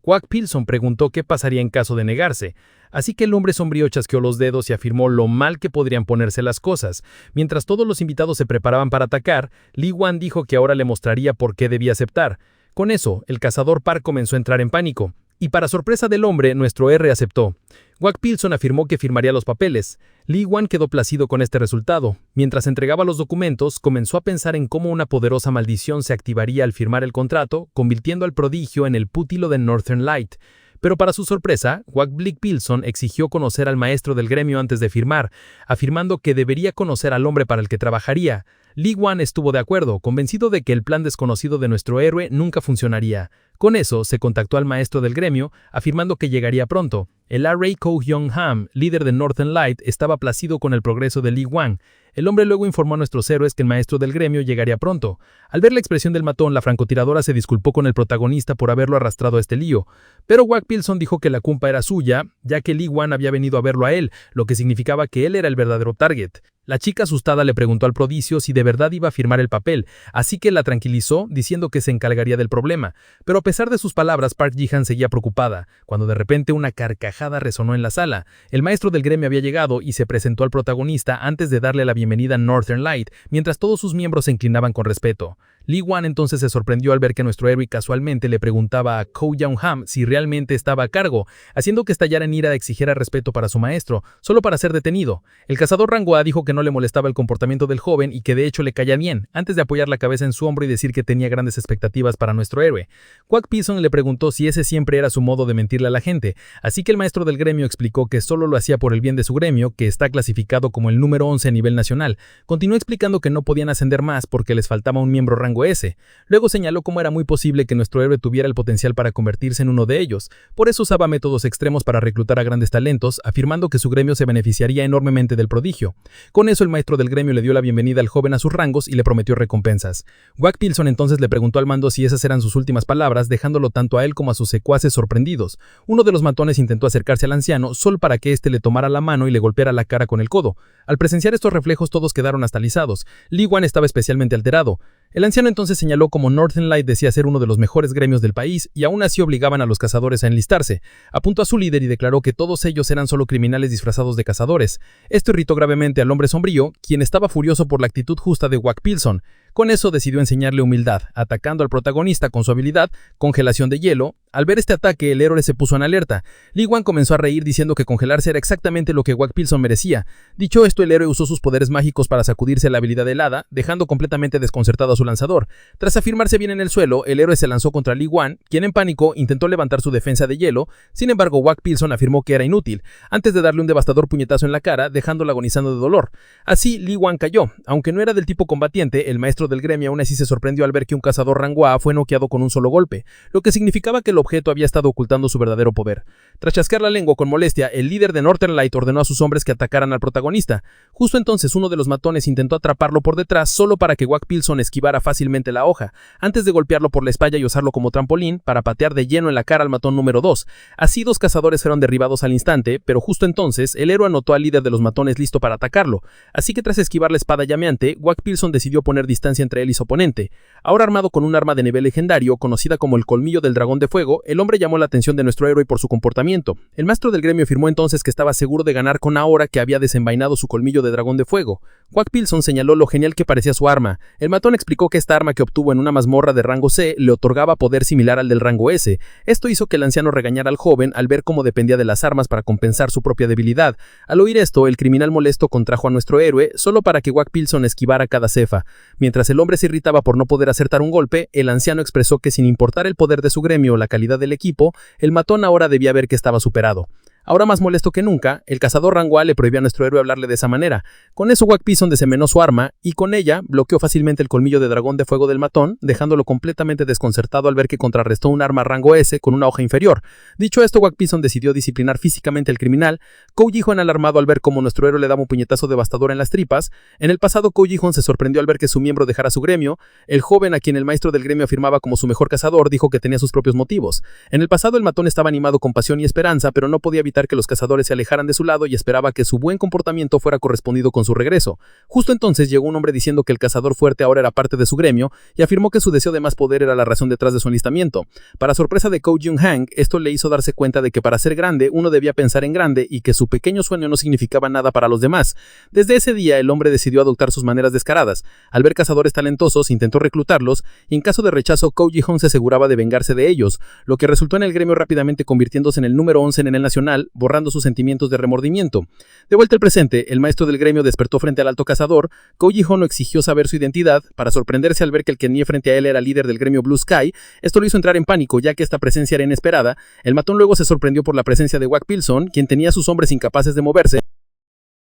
Wak Pilson preguntó qué pasaría en caso de negarse, así que el hombre sombrío chasqueó los dedos y afirmó lo mal que podrían ponerse las cosas. Mientras todos los invitados se preparaban para atacar, Lee Wan dijo que ahora le mostraría por qué debía aceptar. Con eso, el cazador Park comenzó a entrar en pánico, y para sorpresa del hombre, nuestro R aceptó. Wak Pilson afirmó que firmaría los papeles. Lee Wan quedó placido con este resultado. Mientras entregaba los documentos, comenzó a pensar en cómo una poderosa maldición se activaría al firmar el contrato, convirtiendo al prodigio en el pútilo de Northern Light. Pero para su sorpresa, Wak Pilson exigió conocer al maestro del gremio antes de firmar, afirmando que debería conocer al hombre para el que trabajaría. Lee Wan estuvo de acuerdo, convencido de que el plan desconocido de nuestro héroe nunca funcionaría. Con eso, se contactó al maestro del gremio, afirmando que llegaría pronto. El R.A. Ko-Hyung-ham, líder de Northern Light, estaba placido con el progreso de Lee Wan. El hombre luego informó a nuestros héroes que el maestro del gremio llegaría pronto. Al ver la expresión del matón, la francotiradora se disculpó con el protagonista por haberlo arrastrado a este lío. Pero Wak Pilson dijo que la culpa era suya, ya que Lee Wan había venido a verlo a él, lo que significaba que él era el verdadero target. La chica asustada le preguntó al prodigio si de verdad iba a firmar el papel, así que la tranquilizó diciendo que se encargaría del problema. Pero a pesar de sus palabras, Park Ji-han seguía preocupada, cuando de repente una carcajada resonó en la sala. El maestro del gremio había llegado y se presentó al protagonista antes de darle la bienvenida a Northern Light, mientras todos sus miembros se inclinaban con respeto. Lee Wan entonces se sorprendió al ver que nuestro héroe casualmente le preguntaba a Ko-Hyung-ham si realmente estaba a cargo, haciendo que estallara en ira exigiera respeto para su maestro, solo para ser detenido. El cazador rango A dijo que no le molestaba el comportamiento del joven y que de hecho le caía bien, antes de apoyar la cabeza en su hombro y decir que tenía grandes expectativas para nuestro héroe. Wak Pilson le preguntó si ese siempre era su modo de mentirle a la gente, así que el maestro del gremio explicó que solo lo hacía por el bien de su gremio, que está clasificado como el número 11 a nivel nacional. Continuó explicando que no podían ascender más porque les faltaba un miembro rango S. Luego señaló cómo era muy posible que nuestro héroe tuviera el potencial para convertirse en uno de ellos. Por eso usaba métodos extremos para reclutar a grandes talentos, afirmando que su gremio se beneficiaría enormemente del prodigio. Con eso el maestro del gremio le dio la bienvenida al joven a sus rangos y le prometió recompensas. Wak Pilson entonces le preguntó al mando si esas eran sus últimas palabras, dejándolo tanto a él como a sus secuaces sorprendidos. Uno de los matones intentó acercarse al anciano solo para que éste le tomara la mano y le golpeara la cara con el codo. Al presenciar estos reflejos todos quedaron hasta lisados. Lee Wan estaba especialmente alterado. El anciano entonces señaló como Northern Light decía ser uno de los mejores gremios del país y aún así obligaban a los cazadores a enlistarse. Apuntó a su líder y declaró que todos ellos eran solo criminales disfrazados de cazadores. Esto irritó gravemente al hombre sombrío, quien estaba furioso por la actitud justa de Wak Pilson. Con eso decidió enseñarle humildad, atacando al protagonista con su habilidad, congelación de hielo. Al ver este ataque, el héroe se puso en alerta. Lee Wan comenzó a reír diciendo que congelarse era exactamente lo que Wak Pilson merecía. Dicho esto, el héroe usó sus poderes mágicos para sacudirse la habilidad helada, dejando completamente desconcertado a su lanzador. Tras afirmarse bien en el suelo, el héroe se lanzó contra Lee Wan, quien en pánico intentó levantar su defensa de hielo. Sin embargo, Wak Pilson afirmó que era inútil, antes de darle un devastador puñetazo en la cara, dejándolo agonizando de dolor. Así, Lee Wan cayó. Aunque no era del tipo combatiente, el maestro del gremio aún así se sorprendió al ver que un cazador rango A fue noqueado con un solo golpe, lo que significaba que el objeto había estado ocultando su verdadero poder. Tras chasquear la lengua con molestia, el líder de Northern Light ordenó a sus hombres que atacaran al protagonista. Justo entonces uno de los matones intentó atraparlo por detrás solo para que Wak Pilson esquivara fácilmente la hoja, antes de golpearlo por la espalda y usarlo como trampolín para patear de lleno en la cara al matón número 2. Así 2 cazadores fueron derribados al instante, pero justo entonces el héroe anotó al líder de los matones listo para atacarlo. Así que tras esquivar la espada llameante, Wak Pilson decidió poner distancia distancia entre él y su oponente. Ahora armado con un arma de nivel legendario, conocida como el Colmillo del Dragón de Fuego, el hombre llamó la atención de nuestro héroe por su comportamiento. El maestro del gremio afirmó entonces que estaba seguro de ganar con ahora que había desenvainado su Colmillo de Dragón de Fuego. Quack Pilson señaló lo genial que parecía su arma. El matón explicó que esta arma que obtuvo en una mazmorra de rango C le otorgaba poder similar al del rango S. Esto hizo que el anciano regañara al joven al ver cómo dependía de las armas para compensar su propia debilidad. Al oír esto, el criminal molesto contrajo a nuestro héroe solo para que Quack Pilson esquivara cada cefa. Mientras el hombre se irritaba por no poder acertar un golpe, el anciano expresó que sin importar el poder de su gremio o la calidad del equipo, el matón ahora debía ver que estaba superado. Ahora más molesto que nunca, el cazador rango A le prohibió a nuestro héroe hablarle de esa manera. Con eso Quack Pilson desenvainó su arma y con ella bloqueó fácilmente el colmillo de dragón de fuego del matón, dejándolo completamente desconcertado al ver que contrarrestó un arma rango S con una hoja inferior. Dicho esto, Quack Pilson decidió disciplinar físicamente al criminal. Kou Ji-hoon alarmado al ver cómo nuestro héroe le daba un puñetazo devastador en las tripas. En el pasado, Kou Ji-hoon se sorprendió al ver que su miembro dejara su gremio. El joven, a quien el maestro del gremio afirmaba como su mejor cazador, dijo que tenía sus propios motivos. En el pasado, el matón estaba animado con pasión y esperanza, pero no podía evitar que los cazadores se alejaran de su lado y esperaba que su buen comportamiento fuera correspondido con su regreso. Justo entonces llegó un hombre diciendo que el cazador fuerte ahora era parte de su gremio y afirmó que su deseo de más poder era la razón detrás de su enlistamiento. Para sorpresa de Ko Jung-hang, esto le hizo darse cuenta de que para ser grande uno debía pensar en grande y que su pequeño sueño no significaba nada para los demás. Desde ese día el hombre decidió adoptar sus maneras descaradas. Al ver cazadores talentosos intentó reclutarlos y en caso de rechazo Kou Ji-hoon se aseguraba de vengarse de ellos, lo que resultó en el gremio rápidamente convirtiéndose en el número 11 en el nacional, borrando sus sentimientos de remordimiento. De vuelta al presente, el maestro del gremio despertó frente al alto cazador. Kou Ji-hoon exigió saber su identidad. Para sorprenderse al ver que el que tenía frente a él era líder del gremio Blue Sky, esto lo hizo entrar en pánico ya que esta presencia era inesperada. El matón luego se sorprendió por la presencia de Quack Pilson, quien tenía a sus hombres incapaces de moverse.